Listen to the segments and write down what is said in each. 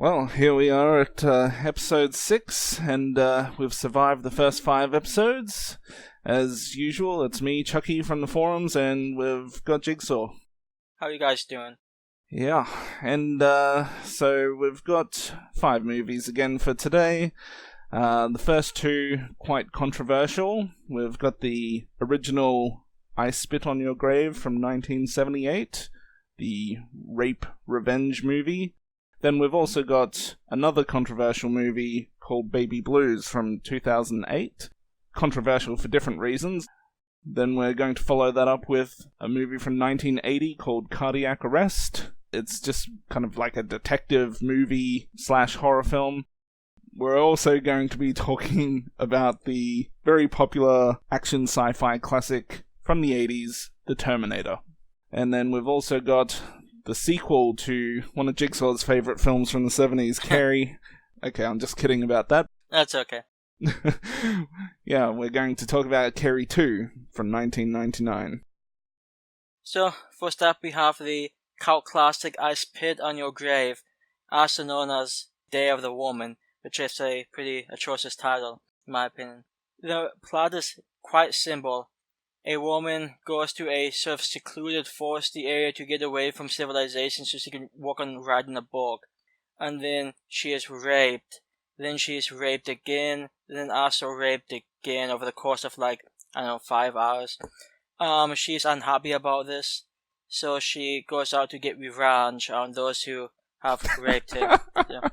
Well, here we are at episode 6, and we've survived the first 5 episodes. As usual, it's me, Chucky, from the forums, and we've got Jigsaw. How are you guys doing? Yeah, and so we've got 5 movies again for today. The first 2, quite controversial. We've got the original I Spit on Your Grave from 1978, the rape revenge movie. Then we've also got another controversial movie called Baby Blues from 2008. Controversial for different reasons. Then we're going to follow that up with a movie from 1980 called Cardiac Arrest. It's just kind of like a detective movie / horror film. We're also going to be talking about the very popular action sci-fi classic from the 80s, The Terminator. And then we've also got the sequel to one of Jigsaw's favourite films from the 70s, Carrie. Okay, I'm just kidding about that. That's okay. Yeah, we're going to talk about Carrie 2 from 1999. So, first up we have the cult classic I Spit on Your Grave, also known as Day of the Woman, which is a pretty atrocious title, in my opinion. The plot is quite simple. A woman goes to a sort of secluded foresty area to get away from civilization so she can walk on riding a bug. And then she is raped. Then she is raped again. Then also raped again over the course of 5 hours. She is unhappy about this. So she goes out to get revenge on those who have raped her. Yeah.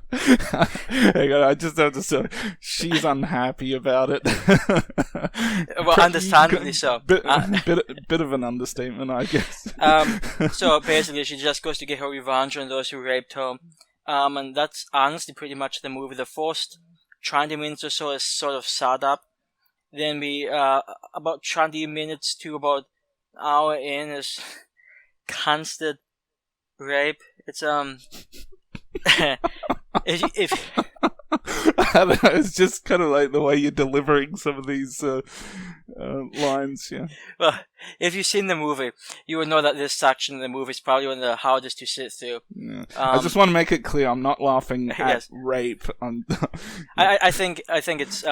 Hang on, I just have to say, she's unhappy about it. Well, understandably so. Bit of an understatement, I guess. So basically, she just goes to get her revenge on those who raped her. And that's honestly pretty much the movie. The first 20 minutes or so is sort of set up. Then we, about 20 minutes to about an hour in is constant rape. It's, if I don't know, it's just kind of like the way you're delivering some of these lines, yeah. Well, if you've seen the movie, you would know that this section of the movie is probably one of the hardest to sit through. Yeah. I just want to make it clear, I'm not laughing at yes. rape. I think it's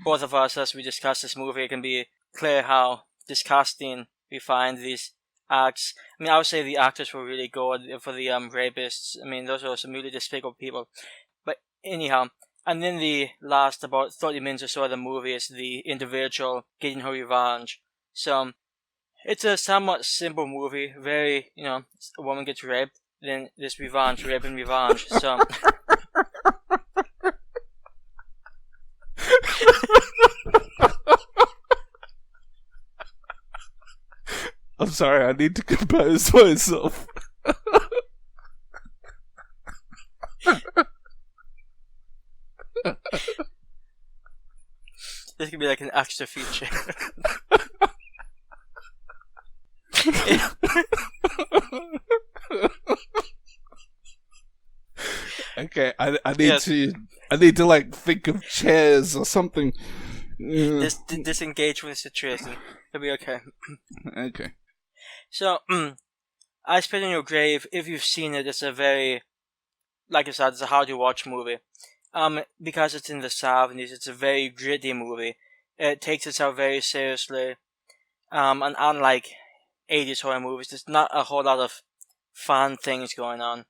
both of us, as we discuss this movie, it can be clear how disgusting we find these acts. I mean, I would say the actors were really good for the rapists. I mean, those are some really despicable people. But anyhow, and then the last about 30 minutes or so of the movie is the individual getting her revenge. So, it's a somewhat simple movie. Very, a woman gets raped, then this revenge, rape and revenge. So... I'm sorry, I need to compose myself. This could be like an extra feature. Okay, I need to like think of chairs or something. Disengage from the situation. It'll be okay. Okay. So, I Spit on Your Grave, if you've seen it, it's a very, like I said, it's a hard-to-watch movie. Because it's in the 70s, it's a very gritty movie. It takes itself very seriously. And unlike 80s horror movies, there's not a whole lot of fun things going on.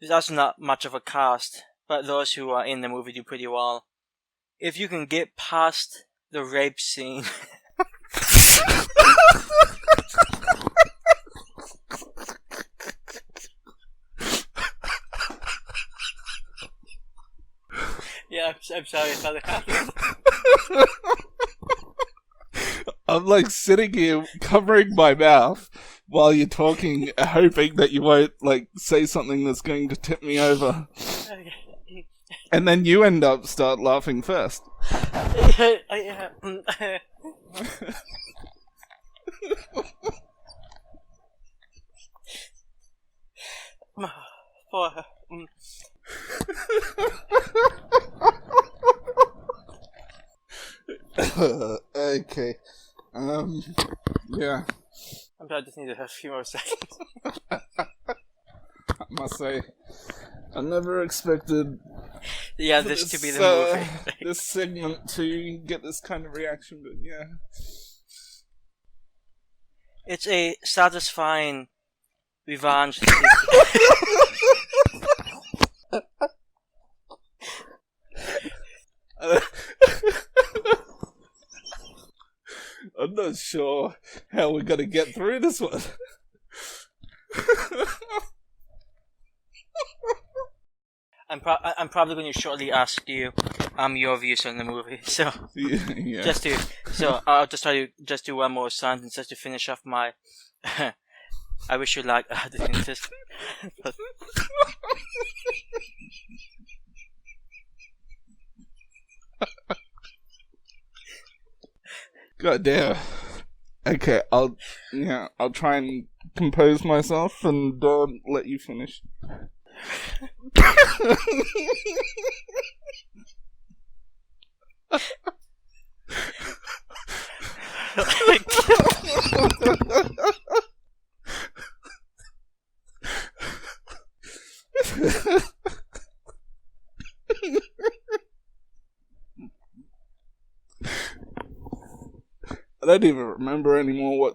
There's also not much of a cast, but those who are in the movie do pretty well. If you can get past the rape scene... Yeah, I'm sorry I thought it happened. I'm like sitting here covering my mouth while you're talking, hoping that you won't like say something that's going to tip me over. And then you start laughing first. Okay. Yeah. I just need to have a few more seconds. I must say, I never expected this to be the movie. this segment to get this kind of reaction, but yeah. It's a satisfying revenge. I'm not sure how we're going to get through this one. I'm probably going to shortly ask you your views on the movie. So yeah. I'll just try to just do one more sentence just to finish off my. I wish you liked the interest. God damn. Okay, I'll try and compose myself and let you finish. I don't even remember anymore what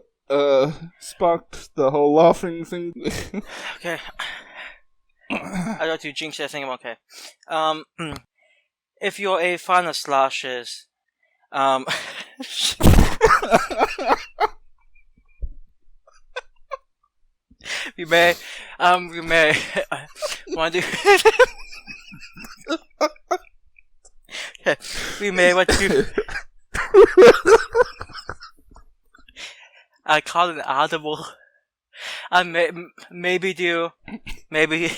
sparked the whole laughing thing. Okay. I got to jinx that thing. Okay. If you're a fan of slashes, we may want to. We may want to. I call it audible. Maybe do the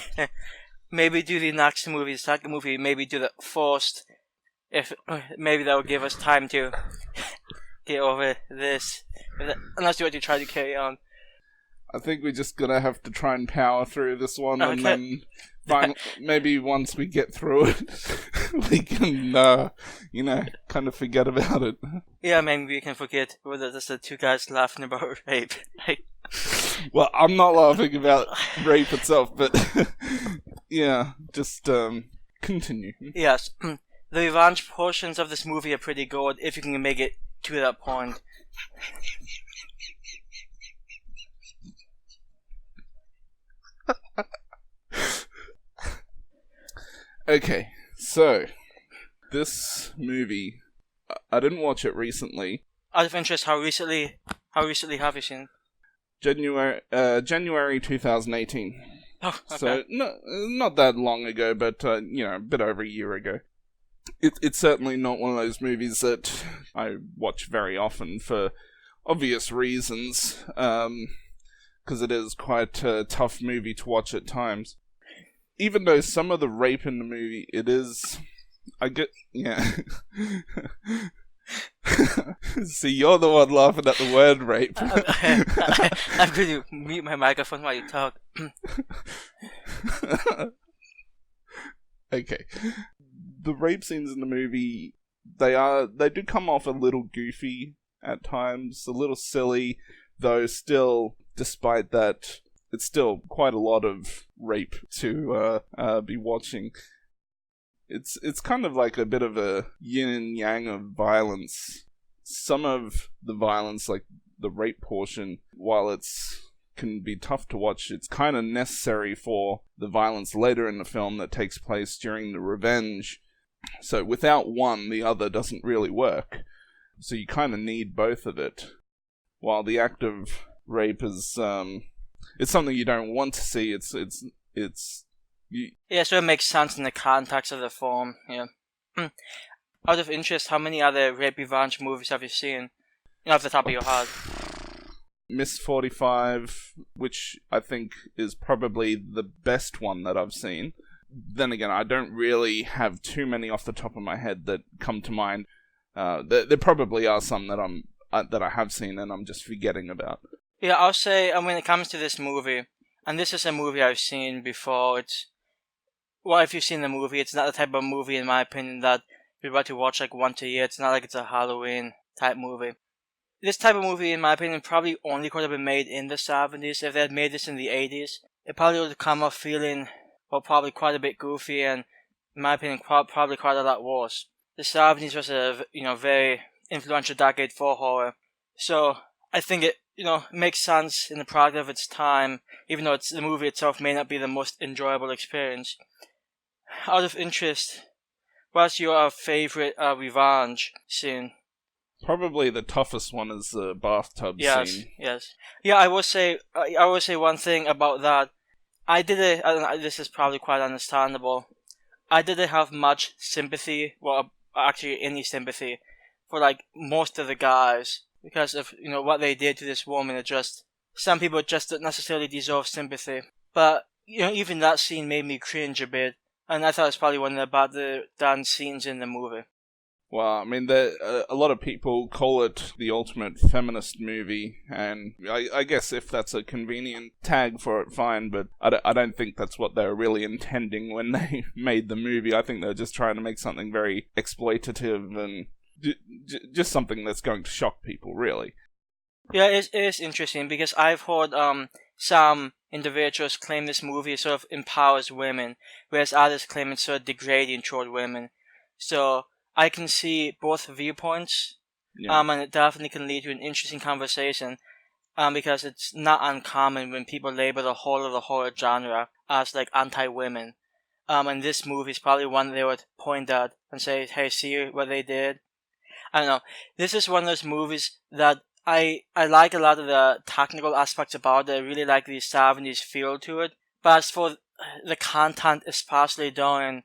next movie, the second movie. Maybe do the first. If maybe that will give us time to get over this. Unless you want to try to carry on. I think we're just gonna have to try and power through this one, Okay. and then maybe once we get through it, we can, kind of forget about it. Yeah, maybe we can forget whether there's the two guys laughing about rape. Well, I'm not laughing about rape itself, but yeah, just continue. Yes, the revenge portions of this movie are pretty good if you can make it to that point. Okay, so this movie, I didn't watch it recently. Out of interest, how recently have you seen? January 2018. Oh, okay. So not that long ago, but a bit over a year ago. It's certainly not one of those movies that I watch very often for obvious reasons, because it is quite a tough movie to watch at times. Even though some of the rape in the movie, See, you're the one laughing at the word rape. I'm going to mute my microphone while you talk. Okay. The rape scenes in the movie, they do come off a little goofy at times, a little silly, though still, despite that, it's still quite a lot of rape to be watching. It's kind of like a bit of a yin and yang of violence. Some of the violence, like the rape portion, while it's can be tough to watch, it's kind of necessary for the violence later in the film that takes place during the revenge. So without one, the other doesn't really work. So you kind of need both of it. While the act of rape is it's something you don't want to see. Yeah, so it makes sense in the context of the film. Yeah. Out of interest, how many other rape revenge movies have you seen? Off the top of your head. Miss 45, which I think is probably the best one that I've seen. Then again, I don't really have too many off the top of my head that come to mind. There probably are some that I have seen and I'm just forgetting about. Yeah, I'll say when it comes to this movie, and this is a movie I've seen before. If you've seen the movie, it's not the type of movie, in my opinion, that you're about to watch like once a year. It's not like it's a Halloween type movie. This type of movie, in my opinion, probably only could have been made in the 70s. If they had made this in the 80s, it probably would have come off feeling were probably quite a bit goofy and, in my opinion, probably quite a lot worse. The 70s was a very influential decade for horror, so I think it makes sense in the product of its time, even though the movie itself may not be the most enjoyable experience. Out of interest, what's your favorite revenge scene? Probably the toughest one is the bathtub scene. Yes. Yeah, I will say one thing about that. This is probably quite understandable. I didn't have much sympathy, well, actually any sympathy, for like most of the guys because of what they did to this woman. Some people just don't necessarily deserve sympathy. But even that scene made me cringe a bit, and I thought it's probably one of the better done scenes in the movie. Well, I mean, a lot of people call it the ultimate feminist movie, and I guess if that's a convenient tag for it, fine, but I don't think that's what they were really intending when they made the movie. I think they're just trying to make something very exploitative and just something that's going to shock people, really. Yeah, it is interesting, because I've heard some individuals claim this movie sort of empowers women, whereas others claim it's sort of degrading toward women. So I can see both viewpoints, and it definitely can lead to an interesting conversation, because it's not uncommon when people label the whole of the horror genre as like anti-women, and this movie is probably one they would point at and say, "Hey, see what they did." I don't know. This is one of those movies that I like a lot of the technical aspects about it. I really like the 70s feel to it, but as for the content, especially during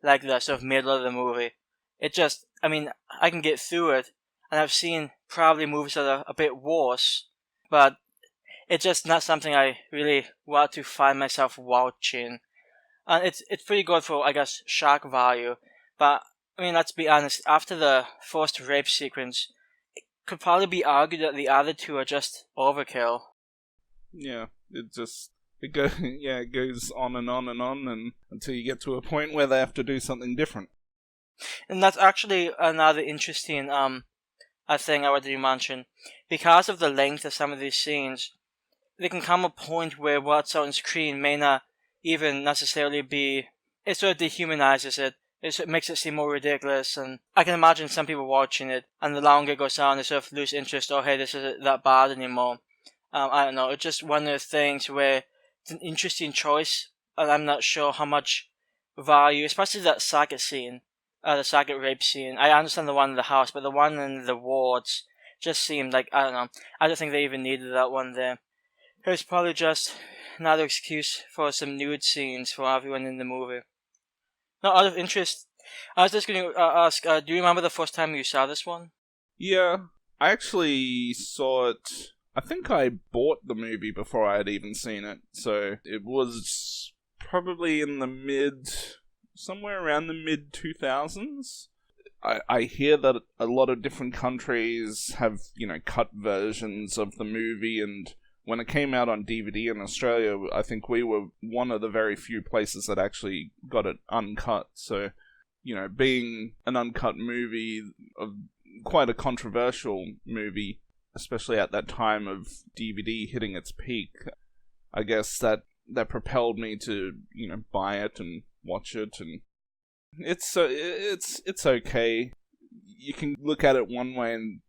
like the sort of middle of the movie, I can get through it, and I've seen probably movies that are a bit worse, but it's just not something I really want to find myself watching. And it's pretty good for, I guess, shock value, but, I mean, let's be honest, after the first rape sequence, it could probably be argued that the other two are just overkill. Yeah, it goes on and on and on, and until you get to a point where they have to do something different. And that's actually another interesting thing I wanted to mention. Because of the length of some of these scenes, there can come a point where what's on screen may not even necessarily be... It sort of dehumanizes it. It makes it seem more ridiculous, and I can imagine some people watching it, and the longer it goes on, they sort of lose interest. Oh, hey, this isn't that bad anymore. I don't know. It's just one of the things where it's an interesting choice, and I'm not sure how much value, especially that second scene. The second rape scene. I understand the one in the house, but the one in the wards just seemed like, I don't know. I don't think they even needed that one there. It was probably just another excuse for some nude scenes for everyone in the movie. Now, out of interest, I was just going to ask, do you remember the first time you saw this one? Yeah, I actually saw it... I think I bought the movie before I had even seen it, so it was probably in the somewhere around the mid-2000s. I hear that a lot of different countries have, cut versions of the movie, and when it came out on DVD in Australia, I think we were one of the very few places that actually got it uncut. So, being an uncut movie, quite a controversial movie, especially at that time of DVD hitting its peak, I guess that propelled me to, buy it and watch it, and it's okay. You can look at it one way and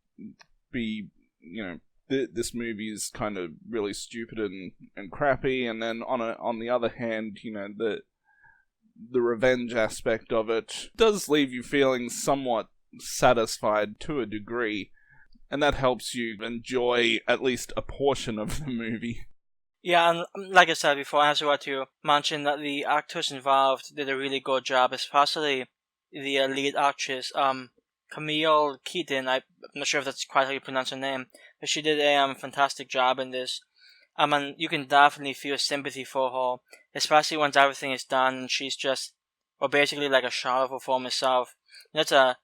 be, this movie is kind of really stupid and crappy, and then on the other hand, the revenge aspect of it does leave you feeling somewhat satisfied to a degree, and that helps you enjoy at least a portion of the movie. Yeah, and like I said before, I also want to mention that the actors involved did a really good job, especially the lead actress, Camille Keaton. I'm not sure if that's quite how you pronounce her name, but she did a fantastic job in this. And you can definitely feel sympathy for her, especially once everything is done and she's just, or basically like a shell of her former self. The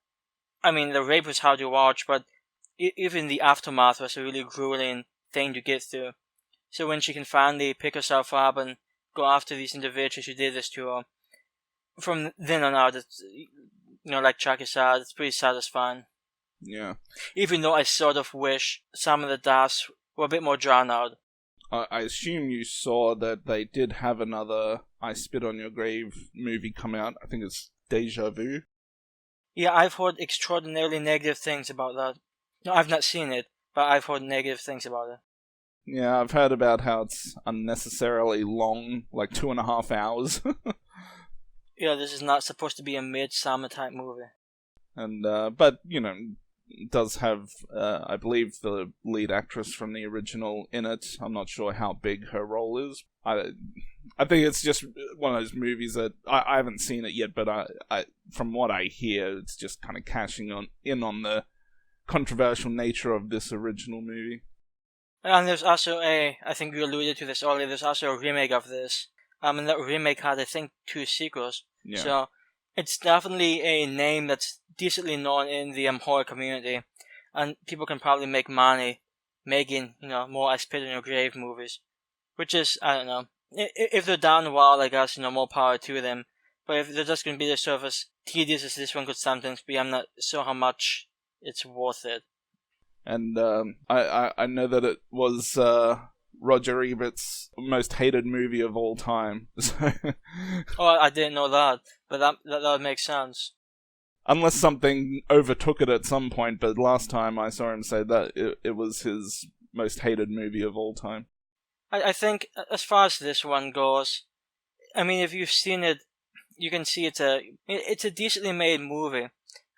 rape was hard to watch, but even the aftermath was a really grueling thing to get through. So when she can finally pick herself up and go after these individuals who did this to her, from then on out, it's, like Chucky said, it's pretty satisfying. Yeah. Even though I sort of wish some of the deaths were a bit more drawn out. I assume you saw that they did have another I Spit on Your Grave movie come out. I think it's Deja Vu. Yeah, I've heard extraordinarily negative things about that. No, I've not seen it, but I've heard negative things about it. Yeah, I've heard about how it's unnecessarily long, like 2.5 hours. Yeah, this is not supposed to be a midsummer type movie. And but it does have I believe the lead actress from the original in it. I'm not sure how big her role is. I think it's just one of those movies that I haven't seen it yet, but I from what I hear, it's just kind of cashing in on the controversial nature of this original movie. And there's also I think you alluded to this earlier, there's also a remake of this. And that remake had, I think, 2 sequels. Yeah. So it's definitely a name that's decently known in the horror community. And people can probably make money making, more I Spit on Your Grave movies. Which is, I don't know. If they're down well, I guess, more power to them. But if they're just going to be sort of as tedious as this one could sometimes be, I'm not sure how much it's worth it. And I know that it was Roger Ebert's most hated movie of all time. So Oh, I didn't know that, but that would make sense. Unless something overtook it at some point, but last time I saw him say that it was his most hated movie of all time. I think, as far as this one goes, I mean, if you've seen it, you can see it's a decently made movie,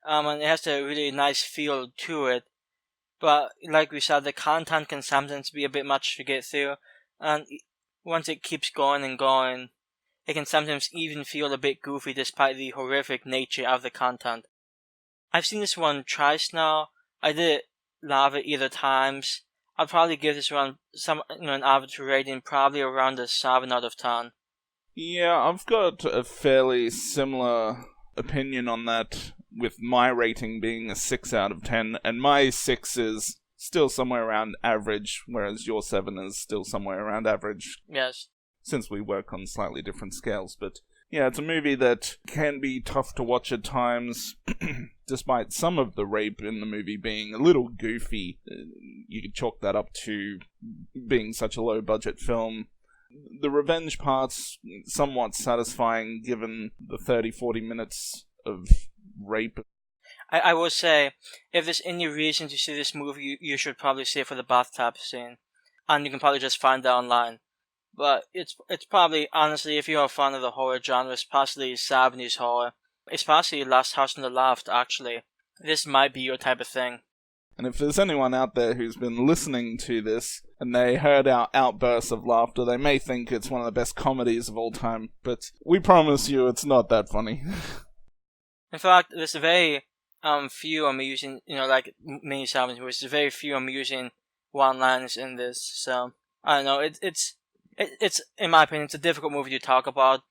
and it has a really nice feel to it. But like we said, the content can sometimes be a bit much to get through, and once it keeps going and going, it can sometimes even feel a bit goofy despite the horrific nature of the content. I've seen this one twice now. I did love it either times. I'd probably give this one an average rating, probably around a 7 out of 10. Yeah, I've got a fairly similar opinion on that, with my rating being a 6 out of 10, and my 6 is still somewhere around average, whereas your 7 is still somewhere around average. Yes. Since we work on slightly different scales, but yeah, it's a movie that can be tough to watch at times, despite some of the rape in the movie being a little goofy. You could chalk that up to being such a low-budget film. The revenge part's somewhat satisfying, given the 30-40 minutes of rape. I will say, if there's any reason to see this movie, you should probably see it for the bathtub scene. And you can probably just find that online. But it's probably, honestly, if you're a fan of the horror genre, especially 70s horror, especially Last House on the Left, actually, this might be your type of thing. And if there's anyone out there who's been listening to this, and they heard our outbursts of laughter, they may think it's one of the best comedies of all time, but we promise you it's not that funny. In fact, there's very few amusing, like many 70s movies, there's very few amusing one-liners in this, so, I don't know, it's in my opinion, it's a difficult movie to talk about,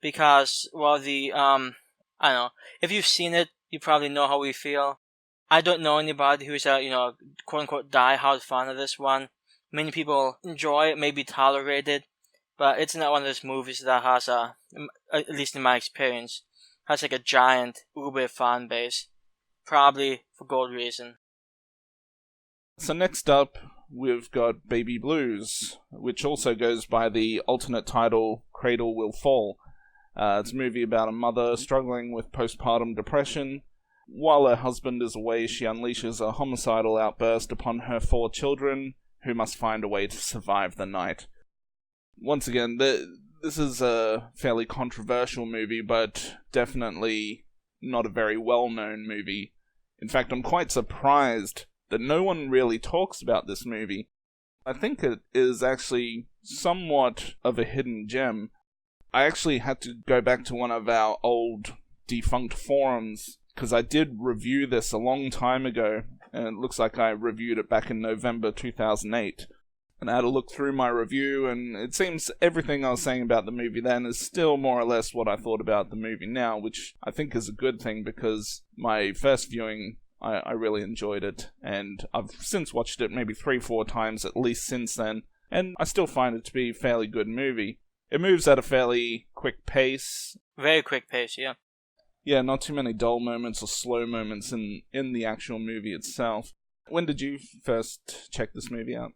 because, well, I don't know, if you've seen it, you probably know how we feel. I don't know anybody who's a, quote-unquote die-hard fan of this one. Many people enjoy it, maybe tolerate it, but it's not one of those movies that has at least in my experience, has like a giant uber fan base. Probably for good reason. So next up, we've got Baby Blues, which also goes by the alternate title, Cradle Will Fall. It's a movie about a mother struggling with postpartum depression. While her husband is away, she unleashes a homicidal outburst upon her 4 children, who must find a way to survive the night. Once again, this is a fairly controversial movie, but definitely not a very well-known movie. In fact, I'm quite surprised that no one really talks about this movie. I think it is actually somewhat of a hidden gem. I actually had to go back to one of our old defunct forums, because I did review this a long time ago, and it looks like I reviewed it back in November 2008. And I had to look through my review, and it seems everything I was saying about the movie then is still more or less what I thought about the movie now, which I think is a good thing, because my first viewing, I really enjoyed it, and I've since watched it maybe 3-4 times at least since then, and I still find it to be a fairly good movie. It moves at a fairly quick pace. Very quick pace, yeah. Yeah, not too many dull moments or slow moments in the actual movie itself. When did you first check this movie out?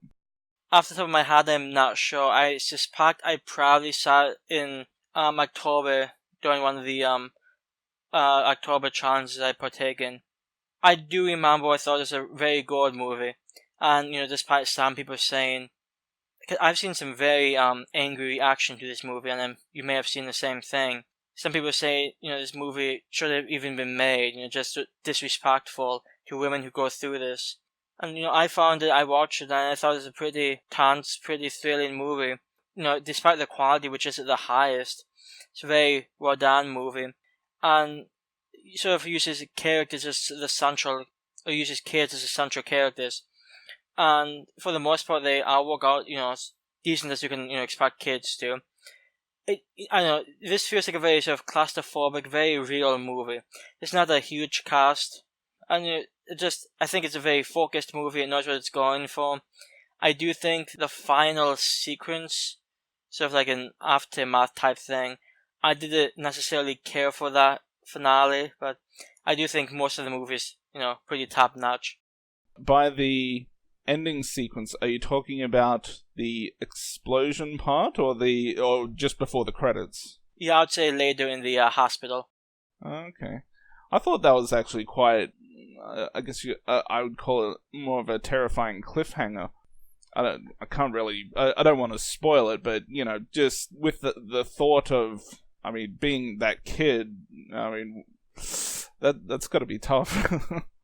Off the top of my head, I'm not sure. I suspect I probably saw it in October during one of the October challenges I partake in. I do remember I thought it was a very good movie, and despite some people saying, cause I've seen some very angry reaction to this movie, and you may have seen the same thing. Some people say this movie should have even been made, just disrespectful to women who go through this. And I found it, I watched it, and I thought it was a pretty tense, pretty thrilling movie. Despite the quality, which is at the highest, it's a very well done movie, and sort of uses characters as the central, or uses kids as the central characters, and for the most part they all work out, as decent as you can expect kids to. I know this feels like a very sort of claustrophobic, very real movie. It's not a huge cast, and I think it's a very focused movie. It knows what it's going for. I do think the final sequence, sort of like an aftermath type thing, I didn't necessarily care for that finale, but I do think most of the movie is, pretty top notch. By the ending sequence, are you talking about the explosion part, or just before the credits? Yeah, I'd say later in the hospital. Okay, I thought that was actually quite. I guess I would call it more of a terrifying cliffhanger. I can't really. I don't want to spoil it, but just with the thought of, being that kid, that's got to be tough.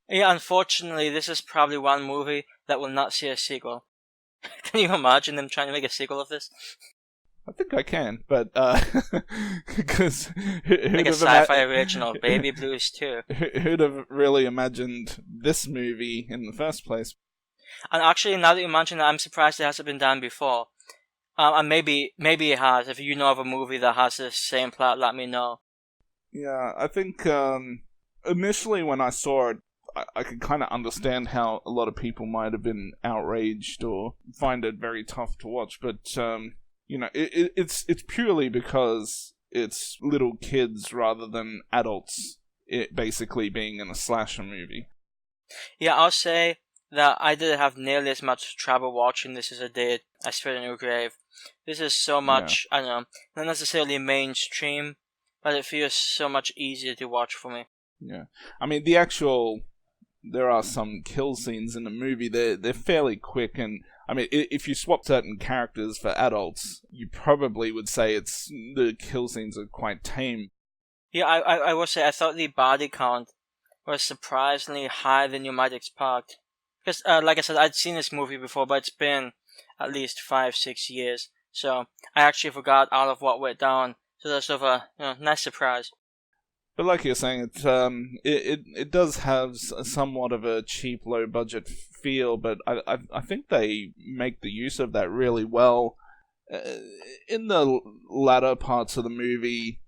Yeah, unfortunately, this is probably one movie that will not see a sequel. Can you imagine them trying to make a sequel of this? I think I can, but because like a sci-fi original, Baby Blues 2. Who'd have really imagined this movie in the first place? And actually, now that you mention that, I'm surprised it hasn't been done before. And maybe it has. If you know of a movie that has the same plot, let me know. Yeah, I think initially when I saw it, I could kind of understand how a lot of people might have been outraged or find it very tough to watch, but it's purely because it's little kids rather than adults. It basically being in a slasher movie. Yeah, I'll say that I didn't have nearly as much trouble watching this as I did I Spit in Your Grave. This is so much, I don't know, not necessarily mainstream, but it feels so much easier to watch for me. Yeah, there are some kill scenes in the movie. They're fairly quick, and if you swap certain characters for adults, you probably would say the kill scenes are quite tame. Yeah, I will say I thought the body count was surprisingly higher than you might expect. Because, like I said, I'd seen this movie before, but it's been at least 5-6 years, so I actually forgot all of what went down. So that's sort of a nice surprise. But like you're saying, it does have somewhat of a cheap, low-budget feel, but I think they make the use of that really well. In the latter parts of the movie,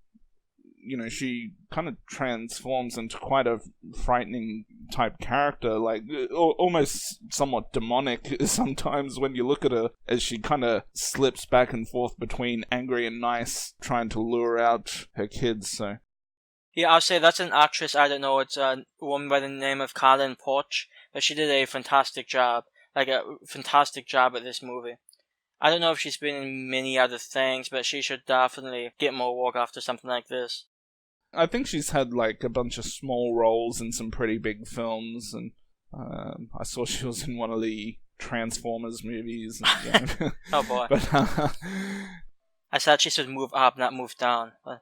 she kind of transforms into quite a frightening type character, like almost somewhat demonic sometimes when you look at her, as she kind of slips back and forth between angry and nice, trying to lure out her kids, so... Yeah, I'll say that's an actress, I don't know, it's a woman by the name of Colin Porch, but she did a fantastic job at this movie. I don't know if she's been in many other things, but she should definitely get more work after something like this. I think she's had like a bunch of small roles in some pretty big films, and I saw she was in one of the Transformers movies. And, oh boy. But, I said she should move up, not move down. But...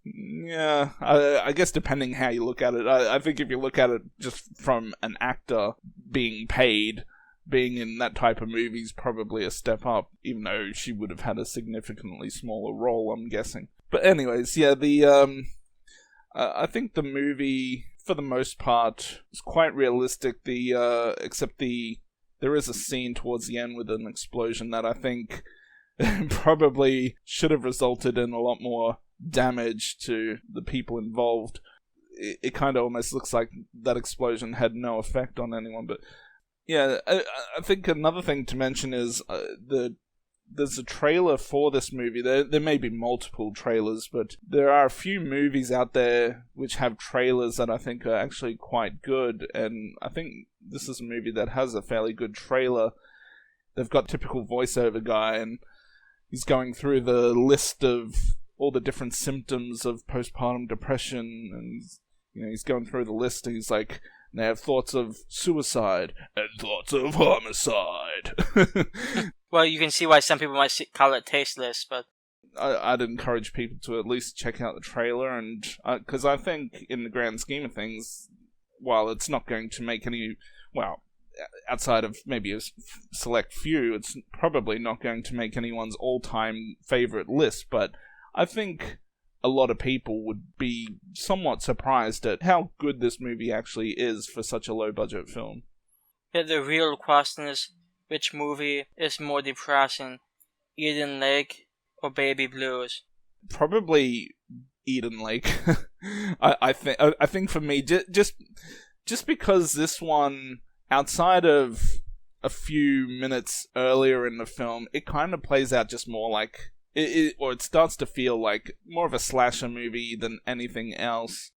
Yeah, I guess depending how you look at it. I think if you look at it just from an actor being paid, being in that type of movie is probably a step up, even though she would have had a significantly smaller role, I'm guessing. But anyways, yeah, I think the movie, for the most part, is quite realistic. Except there is a scene towards the end with an explosion that I think probably should have resulted in a lot more damage to the people involved. It kind of almost looks like that explosion had no effect on anyone. But yeah, I think another thing to mention is there's a trailer for this movie. There may be multiple trailers, but there are a few movies out there which have trailers that I think are actually quite good, and I think this is a movie that has a fairly good trailer. They've got typical voiceover guy, and he's going through the list of all the different symptoms of postpartum depression, and he's going through the list, and he's like, they have thoughts of suicide and thoughts of homicide. Well, you can see why some people might call it tasteless, but I'd encourage people to at least check out the trailer, and because I think in the grand scheme of things, while it's not going to make any, well, outside of maybe a select few, it's probably not going to make anyone's all-time favorite list, but I think a lot of people would be somewhat surprised at how good this movie actually is for such a low-budget film. Yeah, the real question is, which movie is more depressing, Eden Lake or Baby Blues? Probably Eden Lake. I think for me, just because this one, outside of a few minutes earlier in the film, it kind of plays out just more like it starts to feel like more of a slasher movie than anything else.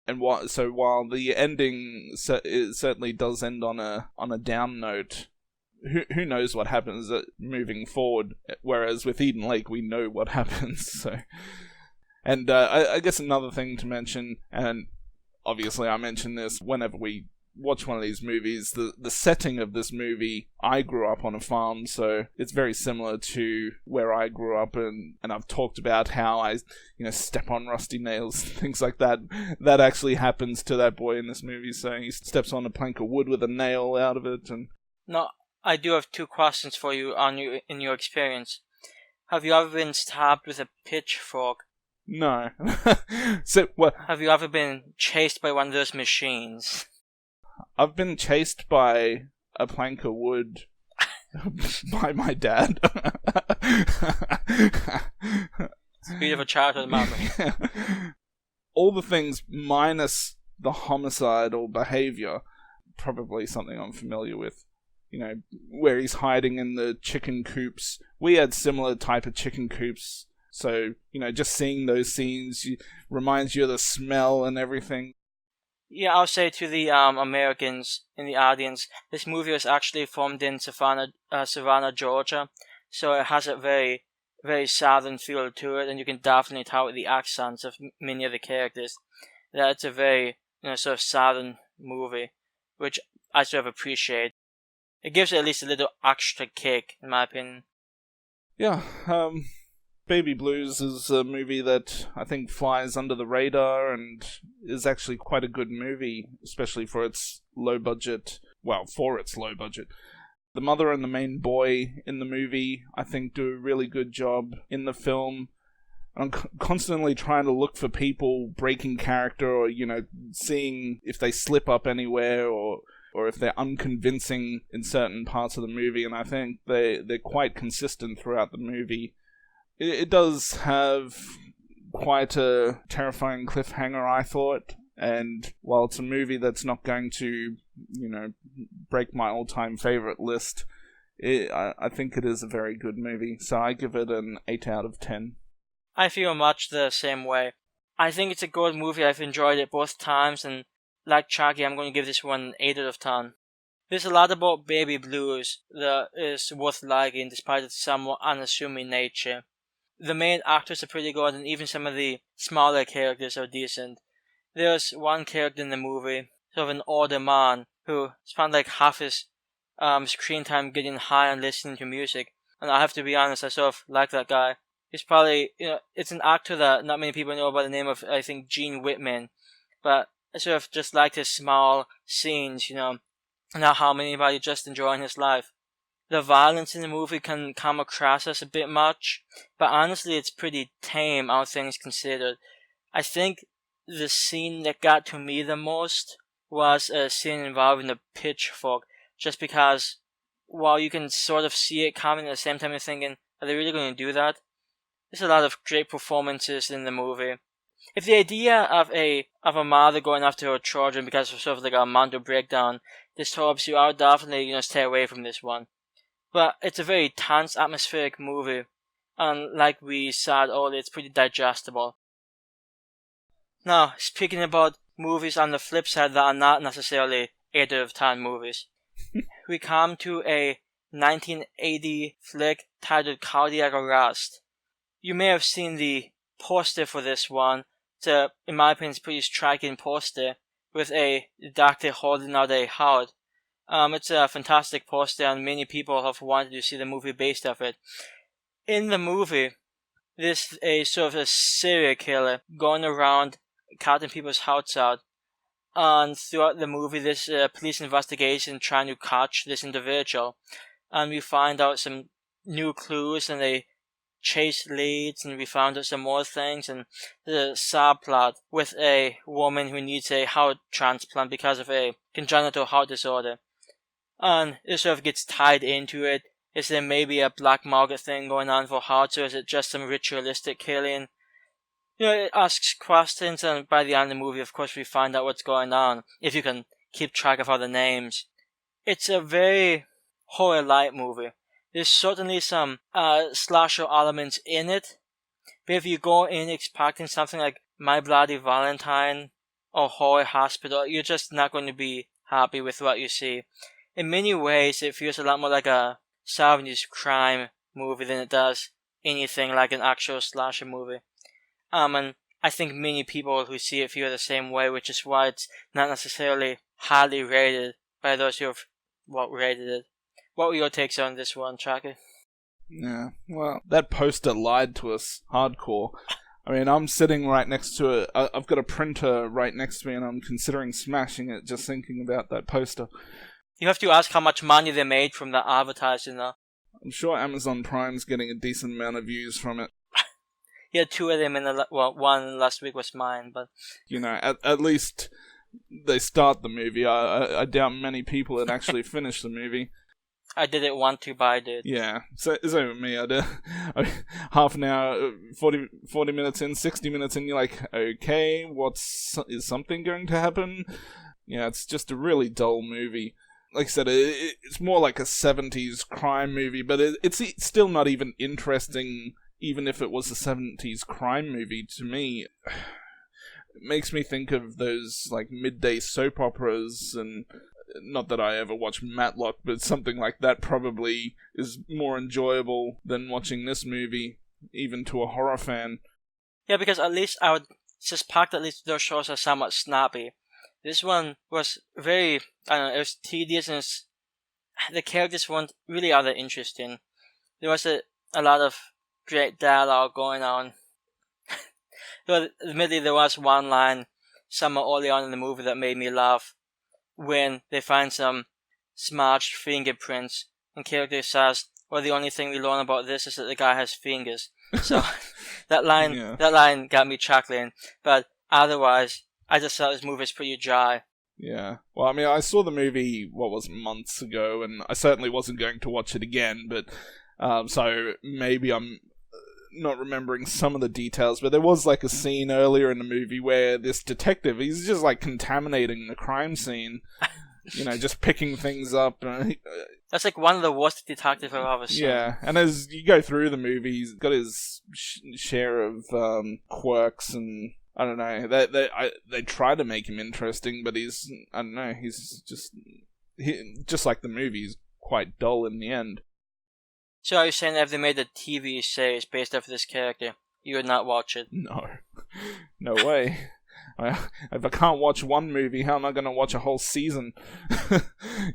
And while the ending certainly does end on a down note, who knows what happens moving forward? Whereas with Eden Lake, we know what happens. So, and I guess another thing to mention, and obviously I mention this whenever we watch one of these movies, the setting of this movie, I grew up on a farm, so it's very similar to where I grew up, and I've talked about how I step on rusty nails, things like that. That actually happens to that boy in this movie, so he steps on a plank of wood with a nail out of it. And no, I do have two questions for you in your experience. Have you ever been stabbed with a pitchfork? No. So what? Have you ever been chased by one of those machines? I've been chased by a plank of wood by my dad. It's a bit of a childhood memory. All the things minus the homicidal behavior, probably something I'm familiar with. Where he's hiding in the chicken coops. We had similar type of chicken coops, so, just seeing those scenes reminds you of the smell and everything. Yeah, I'll say to the Americans in the audience, this movie was actually filmed in Savannah, Georgia, so it has a very, very southern feel to it, and you can definitely tell with the accents of many of the characters that it's a very, sort of southern movie, which I sort of appreciate. It gives it at least a little extra kick, in my opinion. Yeah, Baby Blues is a movie that I think flies under the radar and is actually quite a good movie, especially for its low budget. Well, for its low budget. The mother and the main boy in the movie, I think, do a really good job in the film. I'm constantly trying to look for people breaking character or, seeing if they slip up anywhere or if they're unconvincing in certain parts of the movie, and I think they're quite consistent throughout the movie. It does have quite a terrifying cliffhanger, I thought, and while it's a movie that's not going to, break my all-time favorite list, I think it is a very good movie, so I give it an 8 out of 10. I feel much the same way. I think it's a good movie. I've enjoyed it both times, and like Chucky, I'm going to give this one an 8 out of 10. There's a lot about Baby Blues that is worth liking, despite its somewhat unassuming nature. The main actors are pretty good, and even some of the smaller characters are decent. There's one character in the movie, sort of an older man, who spent like half his screen time getting high and listening to music. And I have to be honest, I sort of like that guy. He's probably, it's an actor that not many people know by the name of, I think, Gene Whitman. But I sort of just like his small scenes, not how anybody just enjoying his life. The violence in the movie can come across as a bit much, but honestly it's pretty tame, all things considered. I think the scene that got to me the most was a scene involving the pitchfork, just because while you can sort of see it coming, at the same time you're thinking, are they really going to do that? There's a lot of great performances in the movie. If the idea of a mother going after her children because of sort of like a mental breakdown disturbs you, I would definitely, stay away from this one. But it's a very tense, atmospheric movie, and like we said earlier, it's pretty digestible. Now, speaking about movies on the flip side that are not necessarily 8 out of 10 movies, we come to a 1980 flick titled Cardiac Arrest. You may have seen the poster for this one. In my opinion, it's a pretty striking poster with a doctor holding out a heart. It's a fantastic poster, and many people have wanted to see the movie based off it. In the movie, there's a sort of a serial killer going around cutting people's hearts out. And throughout the movie, there's a police investigation trying to catch this individual. And we find out some new clues, and they chase leads, and we found out some more things. And there's a subplot with a woman who needs a heart transplant because of a congenital heart disorder. And it sort of gets tied into it. Is there maybe a black market thing going on for hearts, or is it just some ritualistic killing? It asks questions, and by the end of the movie, of course, we find out what's going on, if you can keep track of all the names. It's a very horror-light movie. There's certainly some slasher elements in it, but if you go in expecting something like My Bloody Valentine or Horror Hospital, you're just not going to be happy with what you see. In many ways, it feels a lot more like a 70s crime movie than it does anything like an actual slasher movie. And I think many people who see it feel the same way, which is why it's not necessarily highly rated by those who have rated it. What were your takes on this one, Chucky? Yeah, well, that poster lied to us hardcore. I mean, I'm sitting right next to it. I've got a printer right next to me, and I'm considering smashing it just thinking about that poster. You have to ask how much money they made from the advertising, though. I'm sure Amazon Prime's getting a decent amount of views from it. Yeah, 2 of them one last week was mine, but... At least they start the movie. I doubt many people had actually finished the movie. I didn't want to, but I did. Yeah, so with me. I did half an hour, 40 minutes in, 60 minutes in, you're like, okay, is something going to happen? Yeah, it's just a really dull movie. Like I said, it's more like a 70s crime movie, but it's still not even interesting. Even if it was a 70s crime movie, to me, it makes me think of those like midday soap operas, and not that I ever watched Matlock, but something like that probably is more enjoyable than watching this movie, even to a horror fan. Yeah, because at least I would suspect at least those shows are somewhat snappy. This one was very, it was tedious, and the characters weren't really all that interesting. There was a lot of great dialogue going on. But admittedly, there was one line somewhat early on in the movie that made me laugh when they find some smudged fingerprints, and character says, "Well, the only thing we learn about this is that the guy has fingers." So that line got me chuckling. But otherwise, I just thought this movie was pretty dry. Yeah. Well, I mean, I saw the movie, months ago, and I certainly wasn't going to watch it again, but so maybe I'm not remembering some of the details, but there was like a scene earlier in the movie where this detective, he's just like contaminating the crime scene, just picking things up. That's like one of the worst detectives I've ever seen. Yeah, and as you go through the movie, he's got his share of quirks, and I don't know, they try to make him interesting, but he's just like the movie, he's quite dull in the end. So are you saying that if they made a TV series based off this character, you would not watch it? No. No way. If I can't watch one movie, how am I going to watch a whole season?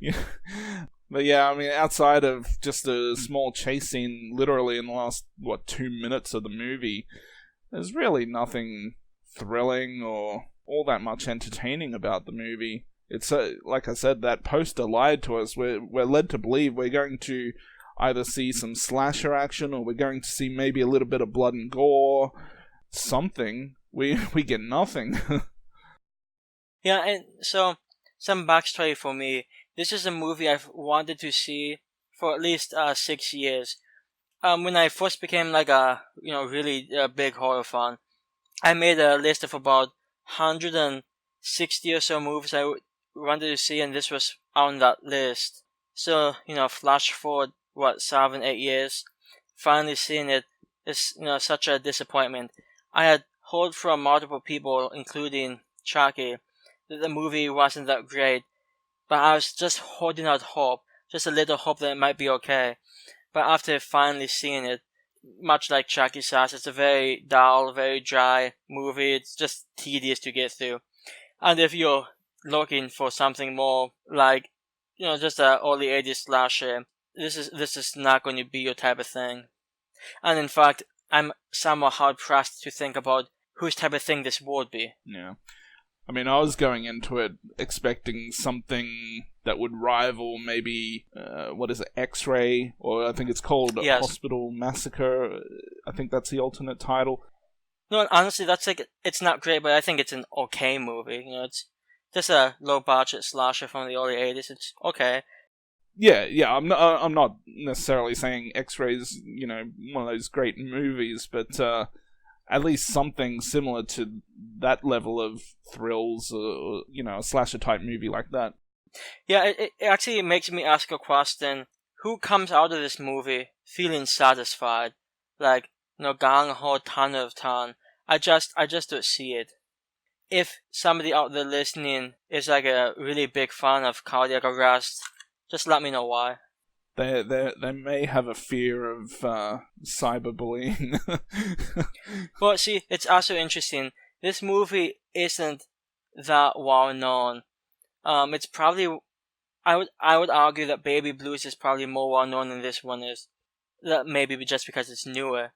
Yeah. But yeah, I mean, outside of just a small chase scene literally in the last, 2 minutes of the movie, there's really nothing thrilling or all that much entertaining about the movie. It's, like I said, that poster lied to us. We're led to believe we're going to either see some slasher action, or we're going to see maybe a little bit of blood and gore. Something. We get nothing. Yeah, and so, some backstory for me. This is a movie I've wanted to see for at least 6 years. When I first became like a, really big horror fan, I made a list of about 160 or so movies I wanted to see, and this was on that list. So, flash forward, 7, 8 years, finally seeing it is, such a disappointment. I had heard from multiple people, including Chucky, that the movie wasn't that great, but I was just holding out hope, just a little hope that it might be okay. But after finally seeing it, much like Chucky says, it's a very dull, very dry movie. It's just tedious to get through. And if you're looking for something more like, just a early 80s slasher, this is not going to be your type of thing. And in fact, I'm somewhat hard pressed to think about whose type of thing this would be. Yeah. I mean, I was going into it expecting something that would rival maybe, X-Ray, or I think it's called Yes. Hospital Massacre. I think that's the alternate title. No, honestly, it's not great, but I think it's an okay movie. It's just a low-budget slasher from the early 80s. It's okay. Yeah, I'm not necessarily saying X-Ray's, one of those great movies, but at least something similar to that level of thrills, or a slasher-type movie like that. Yeah, it actually makes me ask a question. Who comes out of this movie feeling satisfied? Like, gung-ho, ton of ton. I just don't see it. If somebody out there listening is like a really big fan of cardiac arrest, just let me know why. They may have a fear of cyberbullying. Well, see, it's also interesting. This movie isn't that well known. It's probably, I would argue that Baby Blues is probably more well known than this one is. That maybe just because it's newer.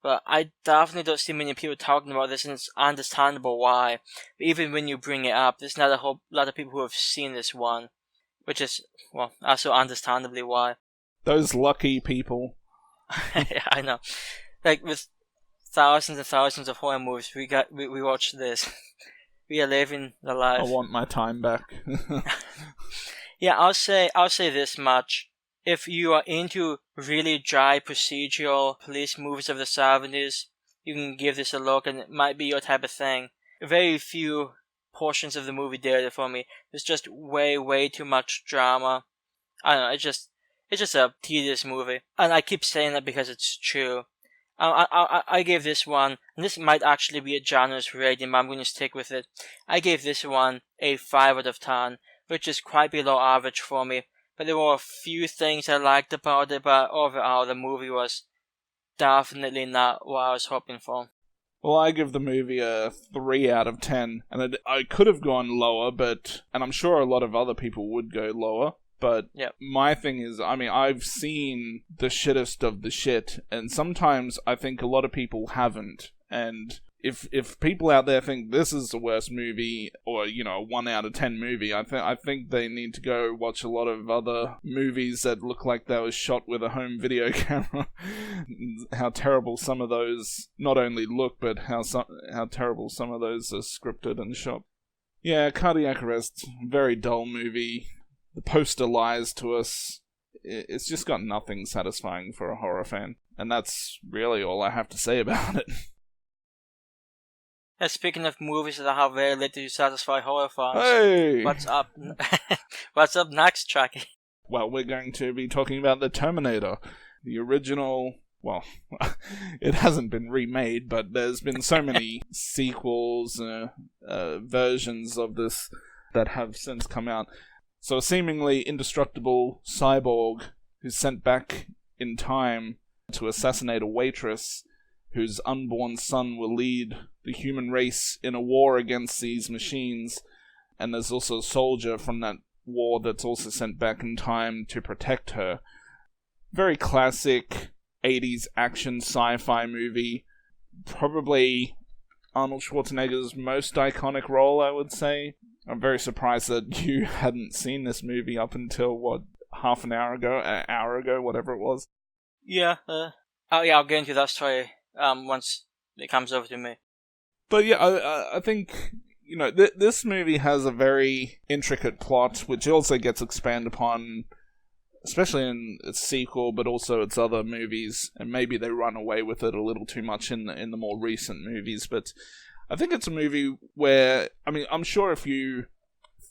But I definitely don't see many people talking about this, and it's understandable why. But even when you bring it up, there's not a whole lot of people who have seen this one. Which is, well, also understandably why. Those lucky people. Yeah, I know. Like, with thousands and thousands of horror movies, we watch this. We are living the life. I want my time back. Yeah, I'll say this much. If you are into really dry procedural police movies of the 70s, you can give this a look, and it might be your type of thing. Very few portions of the movie did it for me. There's just way too much drama. I don't know, it's just a tedious movie. And I keep saying that because it's true. I gave this one, and this might actually be a generous rating, but I'm going to stick with it. I gave this one a 5 out of 10, which is quite below average for me. But there were a few things I liked about it, but overall the movie was definitely not what I was hoping for. Well, I give the movie a 3 out of 10, and I could have gone lower, and I'm sure a lot of other people would go lower, but Yep. My thing is, I mean, I've seen the shittest of the shit, and sometimes I think a lot of people haven't, and if people out there think this is the worst movie, or, a 1 out of 10 movie, I think they need to go watch a lot of other movies that look like they were shot with a home video camera. How terrible some of those not only look, but how terrible some of those are scripted and shot. Yeah, Cardiac Arrest, very dull movie. The poster lies to us. It's just got nothing satisfying for a horror fan. And that's really all I have to say about it. Yeah, speaking of movies that have very little to satisfy horror fans, Hey! what's up? What's up next, Chucky? Well, we're going to be talking about the Terminator. The original... Well, it hasn't been remade, but there's been so many sequels, versions of this that have since come out. So a seemingly indestructible cyborg who's sent back in time to assassinate a waitress whose unborn son will lead the human race in a war against these machines. And there's also a soldier from that war that's also sent back in time to protect her. Very classic 80s action sci-fi movie. Probably Arnold Schwarzenegger's most iconic role, I would say. I'm very surprised that you hadn't seen this movie up until, half an hour ago, whatever it was. Yeah, I'll get into that story once it comes over to me. But yeah, I think, this movie has a very intricate plot, which also gets expanded upon, especially in its sequel, but also its other movies, and maybe they run away with it a little too much in the more recent movies, but I think it's a movie where, I'm sure if you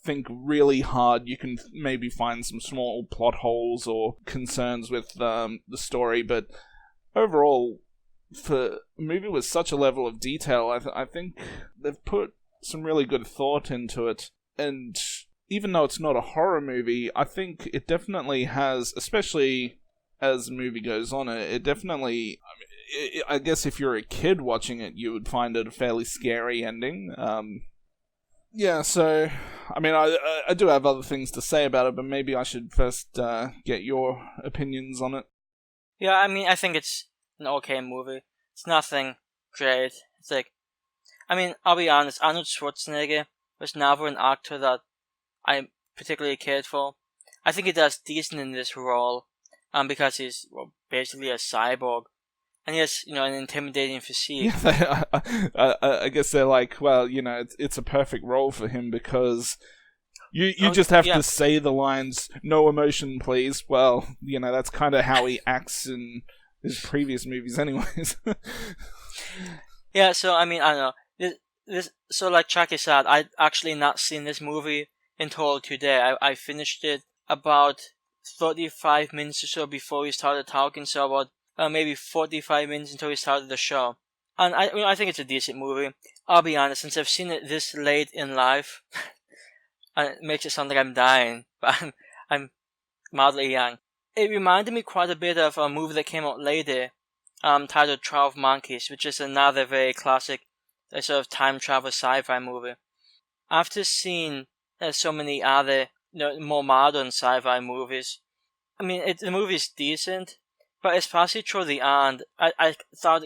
think really hard, you can maybe find some small plot holes or concerns with the story, but overall, for a movie with such a level of detail, I think they've put some really good thought into it, and even though it's not a horror movie, I think it definitely has, especially as the movie goes on, it definitely... I guess if you're a kid watching it, you would find it a fairly scary ending. Yeah, so... I mean, I do have other things to say about it, but maybe I should first get your opinions on it. Yeah, I mean, I think it's an okay movie. It's nothing great. It's like... I mean, I'll be honest, Arnold Schwarzenegger was never an actor that I particularly cared for. I think he does decent in this role, because he's basically a cyborg, and he has an intimidating physique. Yeah, I guess they're like, well, it's a perfect role for him because you just have to say the lines, no emotion, please. Well, that's kind of how he acts in his previous movies, anyways. Yeah, so I mean, I don't know. So like Chucky said, I'd actually not seen this movie until today. I finished it about 35 minutes or so before we started talking, so about maybe 45 minutes until we started the show. And I think it's a decent movie. I'll be honest, since I've seen it this late in life, and it makes it sound like I'm dying, but I'm mildly young. It reminded me quite a bit of a movie that came out later, titled 12 Monkeys, which is another very classic sort of time travel sci-fi movie. After seeing so many other more modern sci-fi movies, I mean, the movie's decent, but especially toward the end, I thought,